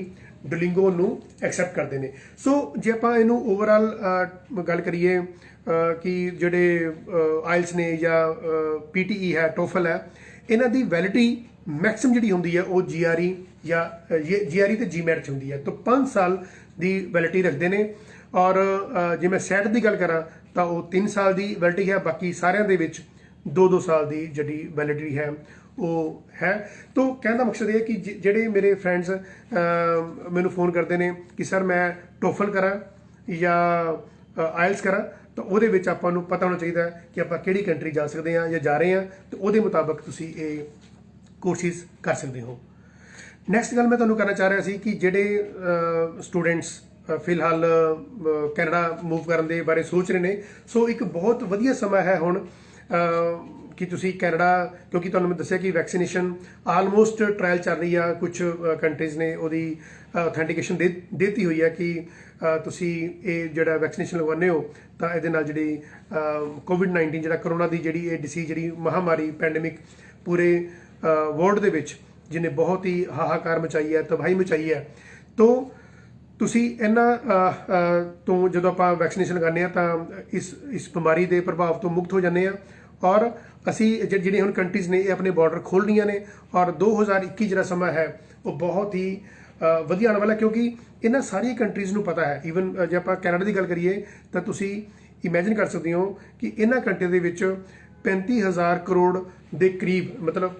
डुलिंगो नूं एक्सैप्ट करते हैं। सो जे आपां इहनूं ओवरऑल गल करिए कि जिहड़े IELTS ने या PTE है TOEFL है इन्हां दी वैलिडिटी मैक्सिमम जिहड़ी हुंदी है वो GRE या GRE ते GMAT च हुंदी है। तो 5 साल की वैलिडिटी रखते हैं और जे मैं सैट की गल करा तो वो 3 साल की वैलिडिटी है, बाकी सारिਆਂ ਦੇ ਵਿੱਚ 2-2 साल की जी वैलिडिटी है वो है। तो कहने का मकसद ये है कि जेडे मेरे फ्रेंड्स मैनू फोन करते हैं कि सर मैं TOEFL करा या IELTS करा तो वो आपां नूं पता होना चाहिए कि आपां किहड़ी कंट्री जा सकते हैं या जा रहे हैं तो वो मुताबिक तुसीं ये कोर्सिस कर सकते हो। ਨੈਕਸਟ ਗੱਲ ਮੈਂ ਤੁਹਾਨੂੰ ਕਰਨਾ ਚਾਹ ਰਿਹਾ ਸੀ ਕਿ ਜਿਹੜੇ ਸਟੂਡੈਂਟਸ ਫਿਲਹਾਲ ਕੈਨੇਡਾ ਮੂਵ ਕਰਨ ਦੇ ਬਾਰੇ ਸੋਚ ਰਹੇ ਨੇ, ਸੋ ਇੱਕ ਬਹੁਤ ਵਧੀਆ ਸਮਾਂ ਹੈ ਹੁਣ ਕਿ ਤੁਸੀਂ ਕੈਨੇਡਾ, ਕਿਉਂਕਿ ਤੁਹਾਨੂੰ ਮੈਂ ਦੱਸਿਆ ਕਿ ਵੈਕਸੀਨੇਸ਼ਨ ਆਲਮੋਸਟ ਟ੍ਰਾਇਲ ਚੱਲ ਰਹੀ ਆ, ਕੁਝ ਕੰਟਰੀਜ਼ ਨੇ ਉਹਦੀ ਅਥੈਂਟੀਕੇਸ਼ਨ ਦਿੱਤੀ ਹੋਈ ਹੈ ਕਿ ਤੁਸੀਂ ਇਹ ਜਿਹੜਾ ਵੈਕਸੀਨੇਸ਼ਨ ਲਗਵਾਉਂਦੇ ਹੋ ਤਾਂ ਇਹਦੇ ਨਾਲ ਜਿਹੜੀ ਕੋਵਿਡ-19 ਜਿਹੜਾ ਕਰੋਨਾ ਦੀ ਜਿਹੜੀ ਇਹ ਡਿਸੀਜ਼, ਜਿਹੜੀ ਮਹਾਮਾਰੀ ਪੈਂਡੇਮਿਕ ਪੂਰੇ ਵਰਲਡ ਦੇ ਵਿੱਚ ਜਿਹਨੇ ਬਹੁਤ ਹੀ ਹਾਹਾਕਾਰ ਮਚਾਈ ਹੈ, ਤਬਾਹੀ ਮਚਾਈ ਹੈ, ਤੋਂ ਤੁਸੀਂ ਇਹਨਾਂ ਤੋਂ ਜਦੋਂ ਆਪਾਂ ਵੈਕਸੀਨੇਸ਼ਨ ਲਗਾਉਂਦੇ ਹਾਂ ਤਾਂ ਇਸ ਬਿਮਾਰੀ ਦੇ ਪ੍ਰਭਾਵ ਤੋਂ ਮੁਕਤ ਹੋ ਜਾਂਦੇ ਹਾਂ। ਔਰ ਅਸੀਂ ਜਿਹੜੀਆਂ ਹੁਣ ਕੰਟਰੀਜ਼ ਨੇ ਇਹ ਆਪਣੇ ਬਾਰਡਰ ਖੋਲ੍ਹ ਰਹੀਆਂ ਨੇ, ਔਰ 2021 ਜਿਹੜਾ ਸਮਾਂ ਹੈ ਉਹ ਬਹੁਤ ਹੀ ਵਧੀਆ ਆਉਣ ਵਾਲਾ, ਕਿਉਂਕਿ ਇਹਨਾਂ ਸਾਰੀਆਂ ਕੰਟਰੀਜ਼ ਨੂੰ ਪਤਾ ਹੈ। ਈਵਨ ਜੇ ਆਪਾਂ ਕੈਨੇਡਾ ਦੀ ਗੱਲ ਕਰੀਏ ਤਾਂ ਤੁਸੀਂ ਇਮੇਜਿਨ ਕਰ ਸਕਦੇ ਹੋ ਕਿ ਇਹਨਾਂ ਕੰਟਰੀਆਂ ਦੇ ਵਿੱਚ 35,000 ਕਰੋੜ ਦੇ ਕਰੀਬ, ਮਤਲਬ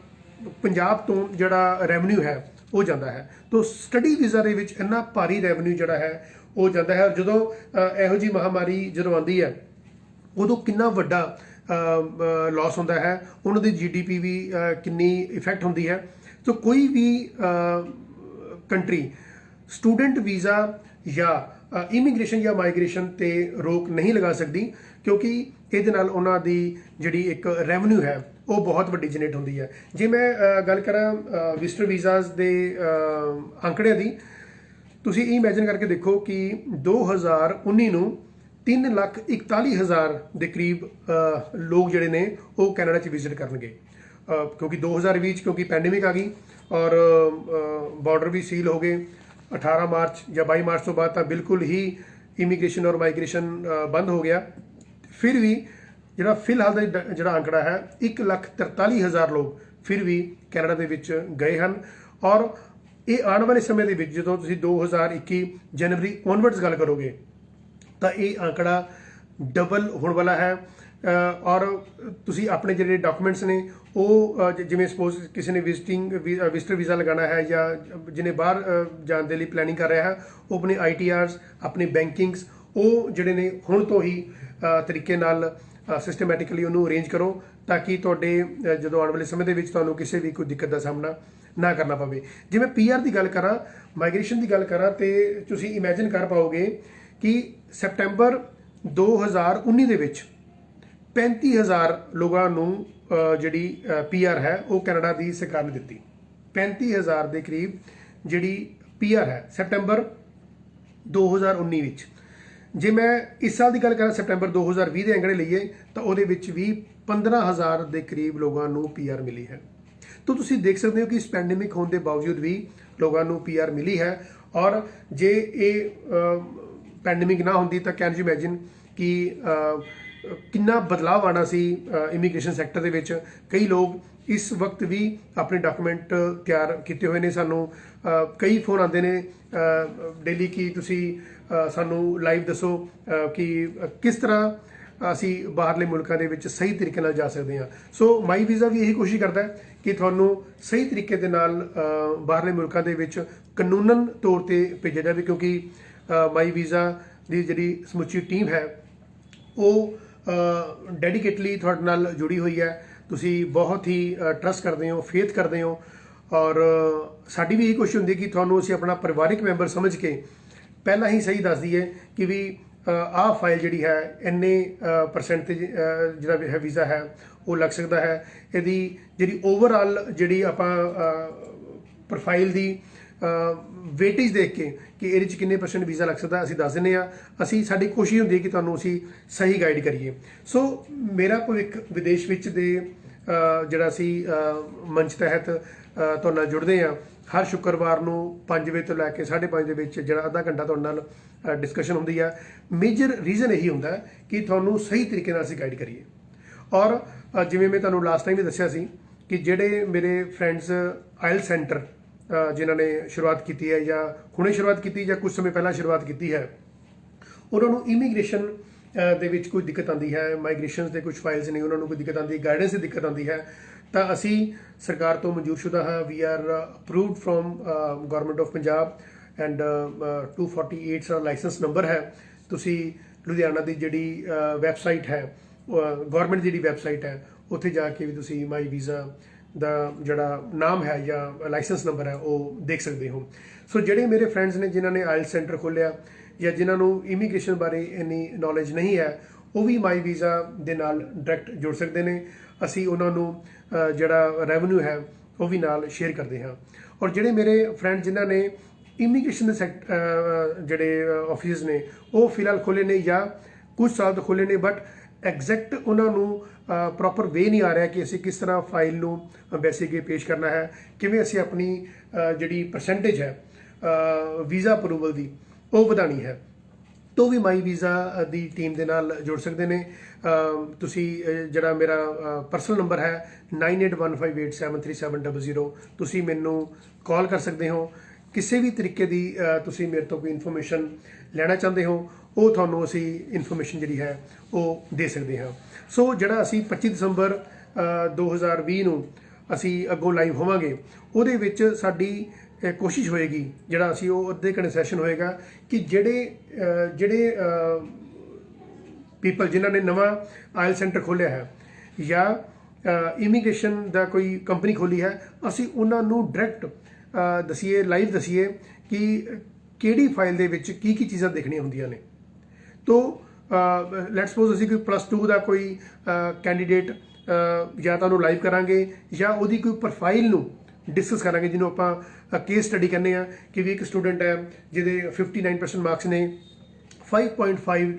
ਪੰਜਾਬ ਤੋਂ ਜਿਹੜਾ ਰੈਵਨਿਊ ਹੈ ਉਹ ਜਾਂਦਾ ਹੈ। ਤਾਂ ਸਟੱਡੀ ਵੀਜ਼ਾ ਦੇ ਵਿੱਚ ਇੰਨਾ ਭਾਰੀ ਰੈਵਨਿਊ ਜਿਹੜਾ ਹੈ ਉਹ ਜਾਂਦਾ ਹੈ। ਜਦੋਂ ਇਹੋ ਜਿਹੀ ਮਹਾਮਾਰੀ ਜਦੋਂ ਆਉਂਦੀ ਹੈ ਉਦੋਂ ਕਿੰਨਾ ਵੱਡਾ ਲਾਸ ਹੁੰਦਾ ਹੈ, ਉਹਨਾਂ ਦੀ GDP ਵੀ ਕਿੰਨੀ ਇਫੈਕਟ ਹੁੰਦੀ ਹੈ। ਸੋ ਕੋਈ ਵੀ ਕੰਟਰੀ ਸਟੂਡੈਂਟ ਵੀਜ਼ਾ ਜਾਂ ਇਮੀਗ੍ਰੇਸ਼ਨ ਜਾਂ ਮਾਈਗ੍ਰੇਸ਼ਨ ਤੇ ਰੋਕ ਨਹੀਂ ਲਗਾ ਸਕਦੀ, ਕਿਉਂਕਿ ਇਹਦੇ ਨਾਲ ਉਹਨਾਂ ਦੀ ਜਿਹੜੀ ਇੱਕ ਰੈਵਨਿਊ ਹੈ ਉਹ ਬਹੁਤ ਵੱਡੀ ਜਨਰੇਟ ਹੁੰਦੀ ਹੈ। ਜੇ ਮੈਂ ਗੱਲ ਕਰਾਂ ਵਿਜ਼ਟਰ ਵੀਜ਼ਾਸ ਦੇ ਅੰਕੜਿਆਂ ਦੀ, ਤੁਸੀਂ ਇਹ ਇਮੇਜਿਨ ਕਰਕੇ ਦੇਖੋ ਕਿ 2019 ਨੂੰ 3,41,000 ਦੇ ਕਰੀਬ ਲੋਕ ਜਿਹੜੇ ਨੇ ਉਹ ਕੈਨੇਡਾ 'ਚ ਵਿਜ਼ਿਟ ਕਰਨਗੇ, ਕਿਉਂਕਿ 2020 'ਚ ਕਿਉਂਕਿ ਪੈਂਡੇਮਿਕ ਆ ਗਈ ਔਰ ਬਾਰਡਰ ਵੀ ਸੀਲ ਹੋ ਗਏ 18 ਮਾਰਚ ਜਾਂ 22 ਮਾਰਚ ਤੋਂ ਬਾਅਦ, ਤਾਂ ਬਿਲਕੁਲ ਹੀ ਇਮੀਗ੍ਰੇਸ਼ਨ ਔਰ ਮਾਈਗ੍ਰੇਸ਼ਨ ਬੰਦ ਹੋ ਗਿਆ। ਫਿਰ ਵੀ ਜਿਹੜਾ ਫਿਲਹਾਲ ਦਾ ਜਿਹੜਾ ਅੰਕੜਾ ਹੈ 1,43,000 ਲੋਕ ਫਿਰ ਵੀ ਕੈਨੇਡਾ ਦੇ ਵਿੱਚ ਗਏ ਹਨ। ਔਰ ਇਹ ਆਉਣ ਵਾਲੇ ਸਮੇਂ ਦੇ ਵਿੱਚ ਜਦੋਂ ਤੁਸੀਂ 2021 ਜਨਵਰੀ ਔਨਵਰਡਸ ਗੱਲ ਕਰੋਗੇ ਤਾਂ ਇਹ ਅੰਕੜਾ ਡਬਲ ਹੋਣ ਵਾਲਾ ਹੈ। ਔਰ ਤੁਸੀਂ ਆਪਣੇ ਜਿਹੜੇ ਡਾਕੂਮੈਂਟਸ ਨੇ ਉਹ ਜਿਵੇਂ ਸਪੋਜ਼ ਕਿਸੇ ਨੇ ਵਿਜ਼ਟਰ ਵੀਜ਼ਾ ਲਗਾਉਣਾ ਹੈ ਜਾਂ ਜਿਹਨੇ ਬਾਹਰ ਜਾਣ ਦੇ ਲਈ ਪਲੈਨਿੰਗ ਕਰ ਰਿਹਾ ਹੈ, ਉਹ ਆਪਣੇ ITRs, ਆਪਣੇ ਬੈਂਕਿੰਗਸ, ਉਹ ਜਿਹੜੇ ਨੇ ਹੁਣ ਤੋਂ ਹੀ ਤਰੀਕੇ ਨਾਲ ਸਿਸਟਮੈਟਿਕਲੀ ਉਹਨੂੰ ਅਰੇਂਜ ਕਰੋ, ਤਾਂ ਕਿ ਤੁਹਾਡੇ ਜਦੋਂ ਆਉਣ ਵਾਲੇ ਸਮੇਂ ਦੇ ਵਿੱਚ ਤੁਹਾਨੂੰ ਕਿਸੇ ਵੀ ਕੋਈ ਦਿੱਕਤ ਦਾ ਸਾਹਮਣਾ ਨਾ ਕਰਨਾ ਪਵੇ। ਜੇ ਮੈਂ PR ਦੀ ਗੱਲ ਕਰਾਂ, ਮਾਈਗ੍ਰੇਸ਼ਨ ਦੀ ਗੱਲ ਕਰਾਂ, ਤੇ ਤੁਸੀਂ ਇਮੇਜਿਨ ਕਰ ਪਾਓਗੇ ਕਿ ਸੈਪਟੈਂਬਰ 2019 ਦੇ ਵਿੱਚ 35,000 ਲੋਕਾਂ ਨੂੰ ਜਿਹੜੀ PR ਹੈ ਉਹ ਕੈਨੇਡਾ ਦੀ ਸਰਕਾਰ ਨੇ ਦਿੱਤੀ। 35,000 ਦੇ ਕਰੀਬ ਜਿਹੜੀ PR ਹੈ ਸੈਪਟੈਂਬਰ 2019 ਵਿੱਚ। ਜੇ ਮੈਂ ਇਸ ਸਾਲ ਦੀ ਗੱਲ ਕਰਾਂ ਸੈਪਟੈਂਬਰ 2020 ਦੇ ਅੰਕੜੇ ਲਈਏ ਤਾਂ ਉਹਦੇ ਵਿੱਚ ਵੀ 15,000 ਦੇ ਕਰੀਬ ਲੋਕਾਂ ਨੂੰ PR ਮਿਲੀ ਹੈ। ਤਾਂ ਤੁਸੀਂ ਦੇਖ ਸਕਦੇ ਹੋ ਕਿ ਇਸ ਪੈਂਡੇਮਿਕ ਹੋਣ ਦੇ ਬਾਵਜੂਦ ਵੀ ਲੋਕਾਂ ਨੂੰ PR ਮਿਲੀ ਹੈ। ਔਰ ਜੇ ਇਹ ਪੈਂਡੇਮਿਕ ਨਾ ਹੁੰਦੀ ਤਾਂ ਕੈਨ ਯੂ ਇਮੇਜਿਨ ਕਿ ਕਿੰਨਾ ਬਦਲਾਅ ਆਉਣਾ ਸੀ ਇਮੀਗ੍ਰੇਸ਼ਨ ਸੈਕਟਰ ਦੇ ਵਿੱਚ। ਕਈ ਲੋਕ ਇਸ ਵਕਤ ਵੀ ਆਪਣੇ ਡਾਕੂਮੈਂਟ ਤਿਆਰ ਕੀਤੇ ਹੋਏ ਨੇ। ਸਾਨੂੰ ਕਈ ਫੋਨ ਆਉਂਦੇ ਨੇ ਡੇਲੀ ਕਿ ਤੁਸੀਂ ਸਾਨੂੰ ਲਾਈਵ ਦੱਸੋ ਕਿ ਕਿਸ ਤਰ੍ਹਾਂ ਅਸੀਂ ਬਾਹਰਲੇ ਮੁਲਕਾਂ ਦੇ ਵਿੱਚ ਸਹੀ ਤਰੀਕੇ ਨਾਲ ਜਾ ਸਕਦੇ ਹਾਂ। ਸੋ ਮਾਈ ਵੀਜ਼ਾ ਵੀ ਇਹੀ ਕੋਸ਼ਿਸ਼ ਕਰਦਾ ਹੈ ਕਿ ਤੁਹਾਨੂੰ ਸਹੀ ਤਰੀਕੇ ਦੇ ਨਾਲ ਬਾਹਰਲੇ ਮੁਲਕਾਂ ਦੇ ਵਿੱਚ ਕਾਨੂੰਨਨ ਤੌਰ ਤੇ ਭੇਜਿਆ ਜਾਵੇ, ਕਿਉਂਕਿ ਮਾਈ ਵੀਜ਼ਾ ਦੀ ਜਿਹੜੀ ਸਮੁੱਚੀ ਟੀਮ ਹੈ ਉਹ ਡੈਡੀਕੇਟਲੀ ਤੁਹਾਡੇ ਨਾਲ ਜੁੜੀ ਹੋਈ ਹੈ। ਤੁਸੀਂ ਬਹੁਤ ਹੀ ਟਰਸਟ ਕਰਦੇ ਹੋ, ਫੇਥ ਕਰਦੇ ਹੋ, ਔਰ ਸਾਡੀ ਵੀ ਇਹੀ ਕੋਸ਼ਿਸ਼ ਹੁੰਦੀ ਹੈ ਕਿ ਤੁਹਾਨੂੰ ਅਸੀਂ ਆਪਣਾ ਪਰਿਵਾਰਿਕ ਮੈਂਬਰ ਸਮਝ ਕੇ ਪਹਿਲਾਂ ਹੀ ਸਹੀ ਦੱਸ ਦਈਏ ਕਿ ਵੀ ਆਹ ਫਾਈਲ ਜਿਹੜੀ ਹੈ ਇੰਨੇ ਪਰਸੈਂਟੇਜ ਜਿਹੜਾ ਹੈ ਵੀਜ਼ਾ ਹੈ ਉਹ ਲੱਗ ਸਕਦਾ ਹੈ। ਇਹਦੀ ਜਿਹੜੀ ਓਵਰਆਲ ਜਿਹੜੀ ਆਪਾਂ ਪ੍ਰੋਫਾਈਲ ਦੀ ਵੇਟੇਜ ਦੇਖ ਕੇ ਕਿ ਇਹਦੇ 'ਚ ਕਿੰਨੇ % ਵੀਜ਼ਾ ਲੱਗ ਸਕਦਾ ਅਸੀਂ ਦੱਸ ਦਿੰਦੇ ਹਾਂ। ਸਾਡੀ ਕੋਸ਼ਿਸ਼ ਹੁੰਦੀ ਹੈ ਕਿ ਤੁਹਾਨੂੰ ਅਸੀਂ ਸਹੀ ਗਾਈਡ ਕਰੀਏ। ਸੋ ਮੇਰਾ ਭਵਿੱਖ ਵਿਦੇਸ਼ ਵਿੱਚ ਦੇ ਜਿਹੜਾ ਅਸੀਂ ਮੰਚ ਤਹਿਤ ਤੁਹਾਡੇ ਨਾਲ ਜੁੜਦੇ ਹਾਂ। ਹਰ ਸ਼ੁੱਕਰਵਾਰ ਨੂੰ 5 ਵਜੇ ਤੋਂ ਲੈ ਕੇ 5:30 ਦੇ ਵਿੱਚ ਜਿਹੜਾ ਅੱਧਾ ਘੰਟਾ ਤੁਹਾਡੇ ਨਾਲ ਡਿਸਕਸ਼ਨ ਹੁੰਦੀ ਹੈ। ਮੇਜਰ ਰੀਜ਼ਨ ਇਹੀ ਹੁੰਦਾ ਕਿ ਤੁਹਾਨੂੰ ਸਹੀ ਤਰੀਕੇ ਨਾਲ ਅਸੀਂ ਗਾਈਡ ਕਰੀਏ। ਔਰ ਜਿਵੇਂ ਮੈਂ ਤੁਹਾਨੂੰ ਲਾਸਟ ਟਾਈਮ ਵੀ ਦੱਸਿਆ ਸੀ ਕਿ ਜਿਹੜੇ ਮੇਰੇ ਫਰੈਂਡਸ ਆਇਲ ਸੈਂਟਰ ਜਿਨ੍ਹਾਂ ਨੇ ਸ਼ੁਰੂਆਤ ਕੀਤੀ ਹੈ ਜਾਂ ਹੁਣੇ ਸ਼ੁਰੂਆਤ ਕੀਤੀ ਜਾਂ ਕੁਝ ਸਮੇਂ ਪਹਿਲਾਂ ਸ਼ੁਰੂਆਤ ਕੀਤੀ ਹੈ, ਉਹਨਾਂ ਨੂੰ ਇਮੀਗ੍ਰੇਸ਼ਨ ਦੇ ਵਿੱਚ ਕੋਈ ਦਿੱਕਤ ਆਉਂਦੀ ਹੈ, ਮਾਈਗ੍ਰੇਸ਼ਨ ਦੇ ਕੁਝ ਫਾਈਲਸ ਨਹੀਂ, ਉਹਨਾਂ ਨੂੰ ਕੋਈ ਦਿੱਕਤ ਆਉਂਦੀ ਹੈ, ਗਾਈਡੈਂਸ ਦੀ ਦਿੱਕਤ ਆਉਂਦੀ ਹੈ, ਤਾਂ ਅਸੀਂ ਸਰਕਾਰ ਤੋਂ ਮਨਜ਼ੂਰਸ਼ੁਦਾ ਹਾਂ। We are approved from government of Punjab and 248 ਸਾਡਾ ਲਾਇਸੈਂਸ ਨੰਬਰ ਹੈ। ਤੁਸੀਂ ਲੁਧਿਆਣਾ ਦੀ ਜਿਹੜੀ ਵੈਬਸਾਈਟ ਹੈ, ਗਵਰਨਮੈਂਟ ਦੀ ਜਿਹੜੀ ਵੈਬਸਾਈਟ ਹੈ, ਉੱਥੇ ਜਾ ਕੇ ਵੀ ਤੁਸੀਂ ਮਾਈ ਵੀਜ਼ਾ ਦਾ ਜਿਹੜਾ ਨਾਮ ਹੈ ਜਾਂ ਲਾਇਸੈਂਸ ਨੰਬਰ ਹੈ ਉਹ ਦੇਖ ਸਕਦੇ ਹੋ। ਸੋ ਜਿਹੜੇ ਮੇਰੇ ਫਰੈਂਡਸ ਨੇ ਜਿਨ੍ਹਾਂ ਨੇ ਆਇਲ ਸੈਂਟਰ ਖੋਲ੍ਹਿਆ ਜਾਂ ਜਿਨ੍ਹਾਂ ਨੂੰ ਇਮੀਗ੍ਰੇਸ਼ਨ ਬਾਰੇ ਇੰਨੀ ਨੌਲੇਜ ਨਹੀਂ ਹੈ, ਉਹ ਵੀ ਮਾਈ ਵੀਜ਼ਾ ਦੇ ਨਾਲ ਡਾਇਰੈਕਟ ਜੁੜ ਸਕਦੇ ਨੇ। ਅਸੀਂ ਉਹਨਾਂ ਨੂੰ ਜਿਹੜਾ ਰੈਵਨਿਊ ਹੈ ਉਹ ਵੀ ਨਾਲ ਸ਼ੇਅਰ ਕਰਦੇ ਹਾਂ। ਔਰ ਜਿਹੜੇ ਮੇਰੇ ਫਰੈਂਡ ਜਿਨ੍ਹਾਂ ਨੇ ਇਮੀਗ੍ਰੇਸ਼ਨ ਦੇ ਜਿਹੜੇ ਆਫਿਸ ਨੇ ਉਹ ਫਿਲਹਾਲ ਖੋਲ੍ਹੇ ਨੇ ਜਾਂ ਕੁਝ ਸਾਲ ਤੋਂ ਖੋਲ੍ਹੇ ਨੇ, ਬਟ ਐਗਜ਼ੈਕਟ ਉਹਨਾਂ ਨੂੰ ਪ੍ਰੋਪਰ ਵੇ ਨਹੀਂ ਆ ਰਿਹਾ ਕਿ ਅਸੀਂ ਕਿਸ ਤਰ੍ਹਾਂ ਫਾਈਲ ਨੂੰ ਅੰਬੈਸੀ ਅੱਗੇ ਪੇਸ਼ ਕਰਨਾ ਹੈ, ਕਿਵੇਂ ਅਸੀਂ ਆਪਣੀ ਜਿਹੜੀ ਪਰਸੈਂਟੇਜ ਹੈ ਵੀਜ਼ਾ ਅਪਰੂਵਲ ਦੀ ਉਹ ਵਧਾਉਣੀ ਹੈ, ਤਾਂ ਵੀ ਮਾਈ ਵੀਜ਼ਾ ਦੀ ਟੀਮ ਦੇ ਨਾਲ ਜੁੜ ਸਕਦੇ ਨੇ। ਤੁਸੀਂ ਜਿਹੜਾ ਮੇਰਾ ਪਰਸਨਲ ਨੰਬਰ ਹੈ 9815873700, ਤੁਸੀਂ ਮੈਨੂੰ ਕਾਲ ਕਰ ਸਕਦੇ ਹੋ। ਕਿਸੇ ਵੀ ਤਰੀਕੇ ਦੀ ਤੁਸੀਂ ਮੇਰੇ ਤੋਂ ਕੋਈ ਇਨਫੋਰਮੇਸ਼ਨ ਲੈਣਾ ਚਾਹੁੰਦੇ ਹੋ ਉਹ ਤੁਹਾਨੂੰ ਅਸੀਂ ਇਨਫੋਰਮੇਸ਼ਨ ਜਿਹੜੀ ਹੈ ਉਹ ਦੇ ਸਕਦੇ ਹਾਂ। ਸੋ ਜਿਹੜਾ ਅਸੀਂ 25 ਦਸੰਬਰ 2020 ਨੂੰ ਅਸੀਂ ਅੱਗੋਂ ਲਾਈਵ ਹੋਵਾਂਗੇ, ਉਹਦੇ ਵਿੱਚ ਸਾਡੀ ਕੋਸ਼ਿਸ਼ ਹੋਏਗੀ, ਜਿਹੜਾ ਅਸੀਂ ਉਹ ਅੱਧੇ ਘੰਟੇ ਸੈਸ਼ਨ ਹੋਏਗਾ ਕਿ ਜਿਹੜੇ ਪੀਪਲ ਜਿਨ੍ਹਾਂ ਨੇ ਨਵਾਂ ਆਇਲ ਸੈਂਟਰ ਖੋਲ੍ਹਿਆ ਹੈ ਜਾਂ ਇਮੀਗ੍ਰੇਸ਼ਨ ਦਾ ਕੋਈ ਕੰਪਨੀ ਖੋਲ੍ਹੀ ਹੈ, ਅਸੀਂ ਉਹਨਾਂ ਨੂੰ ਡਾਇਰੈਕਟ ਦਸੀਏ, ਲਾਈਵ ਦਸੀਏ ਕਿ ਕਿਹੜੀ ਫਾਈਲ ਦੇ ਵਿੱਚ ਕੀ ਕੀ ਚੀਜ਼ਾਂ ਦੇਖਣੀਆਂ ਹੁੰਦੀਆਂ ਨੇ। ਤੋ ਲੈਟਸ ਸਪੋਜ਼ ਅਸੀਂ ਕੋਈ +2 ਦਾ ਕੋਈ ਕੈਂਡੀਡੇਟ ਜਾਂ ਤੁਹਾਨੂੰ ਲਾਈਵ ਕਰਾਂਗੇ ਜਾਂ ਉਹਦੀ ਕੋਈ ਪ੍ਰੋਫਾਈਲ ਨੂੰ ਡਿਸਕਸ ਕਰਾਂਗੇ, ਜਿਹਨੂੰ ਆਪਾਂ ਕੇਸ ਸਟੱਡੀ ਕਹਿੰਦੇ ਆ ਕਿ ਵੀ ਇੱਕ ਸਟੂਡੈਂਟ ਹੈ ਜਿਹਦੇ 59% ਮਾਰਕਸ ਨੇ, 5.5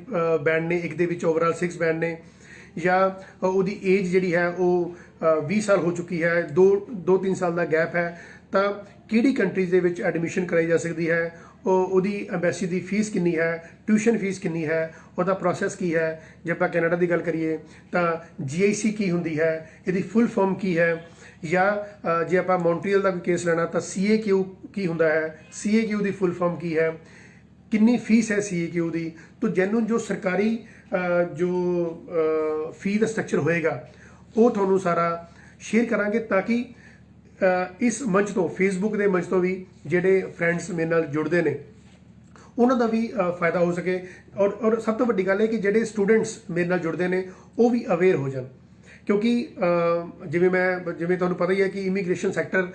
ਬੈਂਡ ਨੇ, ਇੱਕ ਦੇ ਵਿੱਚ ਓਵਰਆਲ 6 ਬੈਂਡ ਨੇ, ਜਾਂ ਉਹਦੀ ਏਜ ਜਿਹੜੀ ਹੈ ਉਹ 20 ਸਾਲ ਹੋ ਚੁੱਕੀ ਹੈ, 2-3 ਸਾਲ ਦਾ ਗੈਪ ਹੈ, ਤਾਂ ਕਿਹੜੀ ਕੰਟਰੀਜ਼ ਦੇ ਵਿੱਚ ਐਡਮਿਸ਼ਨ ਕਰਾਈ ਜਾ ਸਕਦੀ ਹੈ, ਉਹਦੀ ਐਮਬੈਸੀ ਦੀ ਫੀਸ ਕਿੰਨੀ ਹੈ, ਟਿਊਸ਼ਨ ਫੀਸ ਕਿੰਨੀ ਹੈ, ਉਹਦਾ ਪ੍ਰੋਸੈਸ ਕੀ ਹੈ। ਜੇ ਆਪਾਂ ਕੈਨੇਡਾ ਦੀ ਗੱਲ ਕਰੀਏ ਤਾਂ GIC ਕੀ ਹੁੰਦੀ ਹੈ, ਇਹਦੀ ਫੁੱਲ ਫਾਰਮ ਕੀ ਹੈ, ਜਾਂ ਜੇ ਆਪਾਂ ਮੌਂਟਰੀਅਲ ਦਾ ਕੋਈ ਕੇਸ ਲੈਣਾ ਤਾਂ CAQ ਕੀ ਹੁੰਦਾ ਹੈ, CAQ ਦੀ ਫੁੱਲ ਫਾਰਮ ਕੀ ਹੈ, ਕਿੰਨੀ ਫੀਸ ਹੈ CAQ ਦੀ। ਤਾਂ ਜੈਨੂਨ ਜੋ ਸਰਕਾਰੀ ਜੋ ਫੀ ਦਾ ਸਟਰਕਚਰ ਹੋਏਗਾ ਉਹ ਤੁਹਾਨੂੰ ਸਾਰਾ ਸ਼ੇਅਰ ਕਰਾਂਗੇ, ਤਾਂ ਕਿ ਇਸ ਮੰਚ ਤੋਂ, ਫੇਸਬੁੱਕ ਦੇ ਮੰਚ ਤੋਂ ਵੀ ਜਿਹੜੇ ਫਰੈਂਡਸ ਮੇਰੇ ਨਾਲ ਜੁੜਦੇ ਨੇ ਉਹਨਾਂ ਦਾ ਵੀ ਫਾਇਦਾ ਹੋ ਸਕੇ। ਔਰ ਸਭ ਤੋਂ ਵੱਡੀ ਗੱਲ ਇਹ ਕਿ ਜਿਹੜੇ ਸਟੂਡੈਂਟਸ ਮੇਰੇ ਨਾਲ ਜੁੜਦੇ ਨੇ ਉਹ ਵੀ ਅਵੇਅਰ ਹੋ ਜਾਣ, ਕਿਉਂਕਿ ਜਿਵੇਂ ਤੁਹਾਨੂੰ ਪਤਾ ਹੀ ਹੈ ਕਿ ਇਮੀਗ੍ਰੇਸ਼ਨ ਸੈਕਟਰ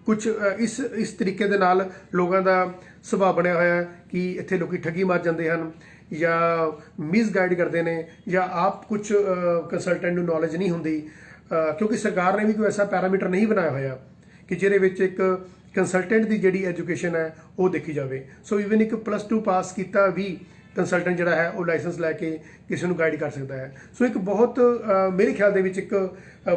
ਕੁਝ ਇਸ ਤਰੀਕੇ ਦੇ ਨਾਲ ਲੋਕਾਂ ਦਾ ਸੁਭਾਅ ਬਣਿਆ ਹੋਇਆ ਹੈ ਕਿ ਇੱਥੇ ਲੋਕੀ ਠੱਗੀ ਮਾਰ ਜਾਂਦੇ ਹਨ ਜਾਂ ਮਿਸਗਾਈਡ ਕਰਦੇ ਨੇ, ਜਾਂ ਆਪ ਕੁਝ ਕੰਸਲਟੈਂਟ ਨੂੰ ਨੌਲੇਜ ਨਹੀਂ ਹੁੰਦੀ, ਕਿਉਂਕਿ ਸਰਕਾਰ ਨੇ ਵੀ ਕੋਈ ਐਸਾ ਪੈਰਾਮੀਟਰ ਨਹੀਂ ਬਣਾਇਆ ਹੋਇਆ ਕਿ ਜਿਹਦੇ ਵਿੱਚ ਇੱਕ ਕੰਸਲਟੈਂਟ ਦੀ ਜਿਹੜੀ ਐਜੂਕੇਸ਼ਨ ਹੈ ਉਹ ਦੇਖੀ ਜਾਵੇ। ਸੋ ਈਵਨ ਇੱਕ +2 ਪਾਸ ਕੀਤਾ ਵੀ ਕੰਸਲਟੈਂਟ ਜਿਹੜਾ ਹੈ ਉਹ ਲਾਇਸੈਂਸ ਲੈ ਕੇ ਕਿਸੇ ਨੂੰ ਗਾਈਡ ਕਰ ਸਕਦਾ ਹੈ। ਸੋ ਇੱਕ ਬਹੁਤ ਮੇਰੇ ਖਿਆਲ ਦੇ ਵਿੱਚ ਇੱਕ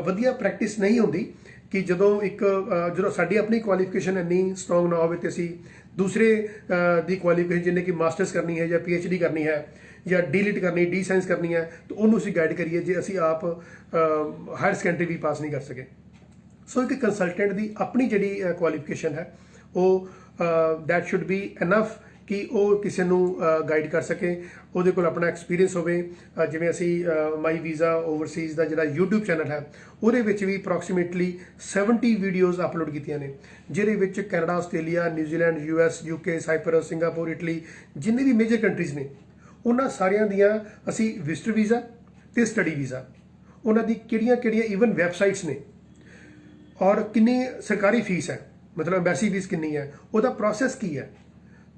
ਵਧੀਆ ਪ੍ਰੈਕਟਿਸ ਨਹੀਂ ਹੁੰਦੀ ਕਿ ਜਦੋਂ ਸਾਡੀ ਆਪਣੀ ਕੁਆਲੀਫਿਕੇਸ਼ਨ ਇੰਨੀ ਸਟਰੋਂਗ ਨਾ ਹੋਵੇ ਤੇ ਅਸੀਂ ਦੂਸਰੇ ਦੀ ਕੁਆਲੀਫਿਕੇਸ਼ਨ ਜਿਹਨੇ ਕਿ ਮਾਸਟਰਸ ਕਰਨੀ ਹੈ ਜਾਂ PhD ਕਰਨੀ ਹੈ ਜਾਂ ਡੀ.ਲਿਟ ਕਰਨੀ, ਡੀ ਸਾਇੰਸ ਕਰਨੀ ਹੈ, ਤਾਂ ਉਹਨੂੰ ਅਸੀਂ ਗਾਈਡ ਕਰੀਏ ਜੇ ਅਸੀਂ ਆਪ ਹਾਇਰ ਸੈਕੰਡਰੀ ਵੀ ਪਾਸ ਨਹੀਂ ਕਰ ਸਕੇ। ਸੋ ਇੱਕ ਕੰਸਲਟੈਂਟ ਦੀ ਆਪਣੀ ਜਿਹੜੀ ਕੁਆਲੀਫਿਕੇਸ਼ਨ ਹੈ ਉਹ ਦੈਟ ਸ਼ੁੱਡ ਬੀ ਇਨਫ ਕਿ ਉਹ ਕਿਸੇ ਨੂੰ ਗਾਈਡ ਕਰ ਸਕੇ, ਉਹਦੇ ਕੋਲ ਆਪਣਾ ਐਕਸਪੀਰੀਅੰਸ ਹੋਵੇ। ਜਿਵੇਂ ਅਸੀਂ ਮਾਈ ਵੀਜ਼ਾ ਓਵਰਸੀਜ਼ ਦਾ ਜਿਹੜਾ YouTube ਚੈਨਲ ਹੈ ਉਹਦੇ ਵਿੱਚ ਵੀ ਅਪਰੋਕਸੀਮੇਟਲੀ 70 ਵੀਡੀਓਜ਼ ਅਪਲੋਡ ਕੀਤੀਆਂ ਨੇ, ਜਿਹਦੇ ਵਿੱਚ Canada, Australia, New Zealand, US, UK, cypress, Singapore, Italy, ਜਿੰਨੇ ਵੀ ਮੇਜਰ ਕੰਟਰੀਜ਼ ਨੇ ਉਹਨਾਂ ਸਾਰਿਆਂ ਦੀਆਂ ਅਸੀਂ ਵਿਜ਼ਟਰ ਵੀਜ਼ਾ ਤੇ ਸਟੱਡੀ ਵੀਜ਼ਾ, ਉਹਨਾਂ ਦੀ ਕਿਹੜੀਆਂ ਈਵਨ ਵੈਬਸਾਈਟਸ ਨੇ ਔਰ ਕਿੰਨੀ ਸਰਕਾਰੀ ਫੀਸ ਹੈ, ਮਤਲਬ ਐਮਬੈਸੀ ਫੀਸ ਕਿੰਨੀ ਹੈ, ਉਹਦਾ ਪ੍ਰੋਸੈਸ ਕੀ ਹੈ,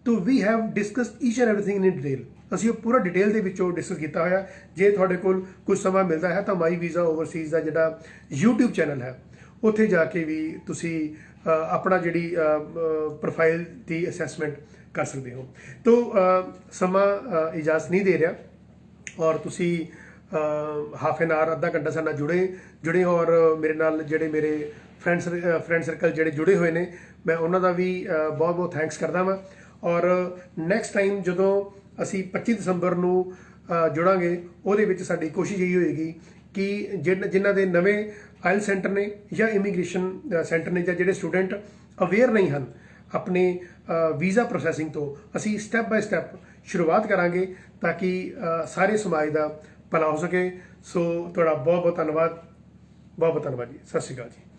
ਤੋ we have discussed each and everything in detail. ਅਸੀਂ ਉਹ ਪੂਰਾ ਡਿਟੇਲ ਦੇ ਵਿੱਚੋਂ ਡਿਸਕਸ ਕੀਤਾ ਹੋਇਆ। ਜੇ ਤੁਹਾਡੇ ਕੋਲ ਕੁਝ ਸਮਾਂ ਮਿਲਦਾ ਹੈ ਤਾਂ ਮਾਈ ਵੀਜ਼ਾ ਓਵਰਸੀਜ਼ ਦਾ ਜਿਹੜਾ YouTube ਚੈਨਲ ਹੈ ਉੱਥੇ ਜਾ ਕੇ ਵੀ ਤੁਸੀਂ ਆਪਣਾ ਜਿਹੜੀ ਪ੍ਰੋਫਾਈਲ ਦੀ ਅਸੈਸਮੈਂਟ ਕਰ ਸਕਦੇ ਹੋ। ਤੋ ਸਮਾਂ ਇਜਾਜ਼ਤ ਨਹੀਂ ਦੇ ਰਿਹਾ ਔਰ ਤੁਸੀਂ ਹਾਫ ਐਨ ਆਵਰ, ਅੱਧਾ ਘੰਟਾ ਸਾਡੇ ਨਾਲ ਜੁੜੇ ਔਰ ਮੇਰੇ ਨਾਲ ਜਿਹੜੇ ਮੇਰੇ ਫਰੈਂਡ ਸਰਕਲ ਜਿਹੜੇ ਜੁੜੇ ਹੋਏ ਨੇ, ਮੈਂ ਉਹਨਾਂ ਦਾ ਵੀ ਬਹੁਤ ਬਹੁਤ ਥੈਂਕਸ ਕਰਦਾ ਵਾਂ। ਔਰ ਨੈਕਸਟ ਟਾਈਮ ਜਦੋਂ ਅਸੀਂ 25 ਦਸੰਬਰ ਨੂੰ ਜੁੜਾਂਗੇ ਉਹਦੇ ਵਿੱਚ ਸਾਡੀ ਕੋਸ਼ਿਸ਼ ਇਹੀ ਹੋਏਗੀ ਕਿ ਜਿਨ੍ਹਾਂ ਦੇ ਨਵੇਂ ਆਇਲ ਸੈਂਟਰ ਨੇ ਜਾਂ ਇਮੀਗ੍ਰੇਸ਼ਨ ਸੈਂਟਰ ਨੇ ਜਾਂ ਜਿਹੜੇ ਸਟੂਡੈਂਟ ਅਵੇਅਰ ਨਹੀਂ ਹਨ ਆਪਣੇ ਵੀਜ਼ਾ ਪ੍ਰੋਸੈਸਿੰਗ ਤੋਂ, ਅਸੀਂ ਸਟੈਪ ਬਾਏ ਸਟੈਪ ਸ਼ੁਰੂਆਤ ਕਰਾਂਗੇ ਤਾਂ ਕਿ ਸਾਰੇ ਸਮਾਜ ਦਾ ਭਲਾ ਹੋ ਸਕੇ। ਸੋ ਤੁਹਾਡਾ ਬਹੁਤ ਬਹੁਤ ਧੰਨਵਾਦ ਜੀ। ਸਤਿ ਸ਼੍ਰੀ ਅਕਾਲ ਜੀ।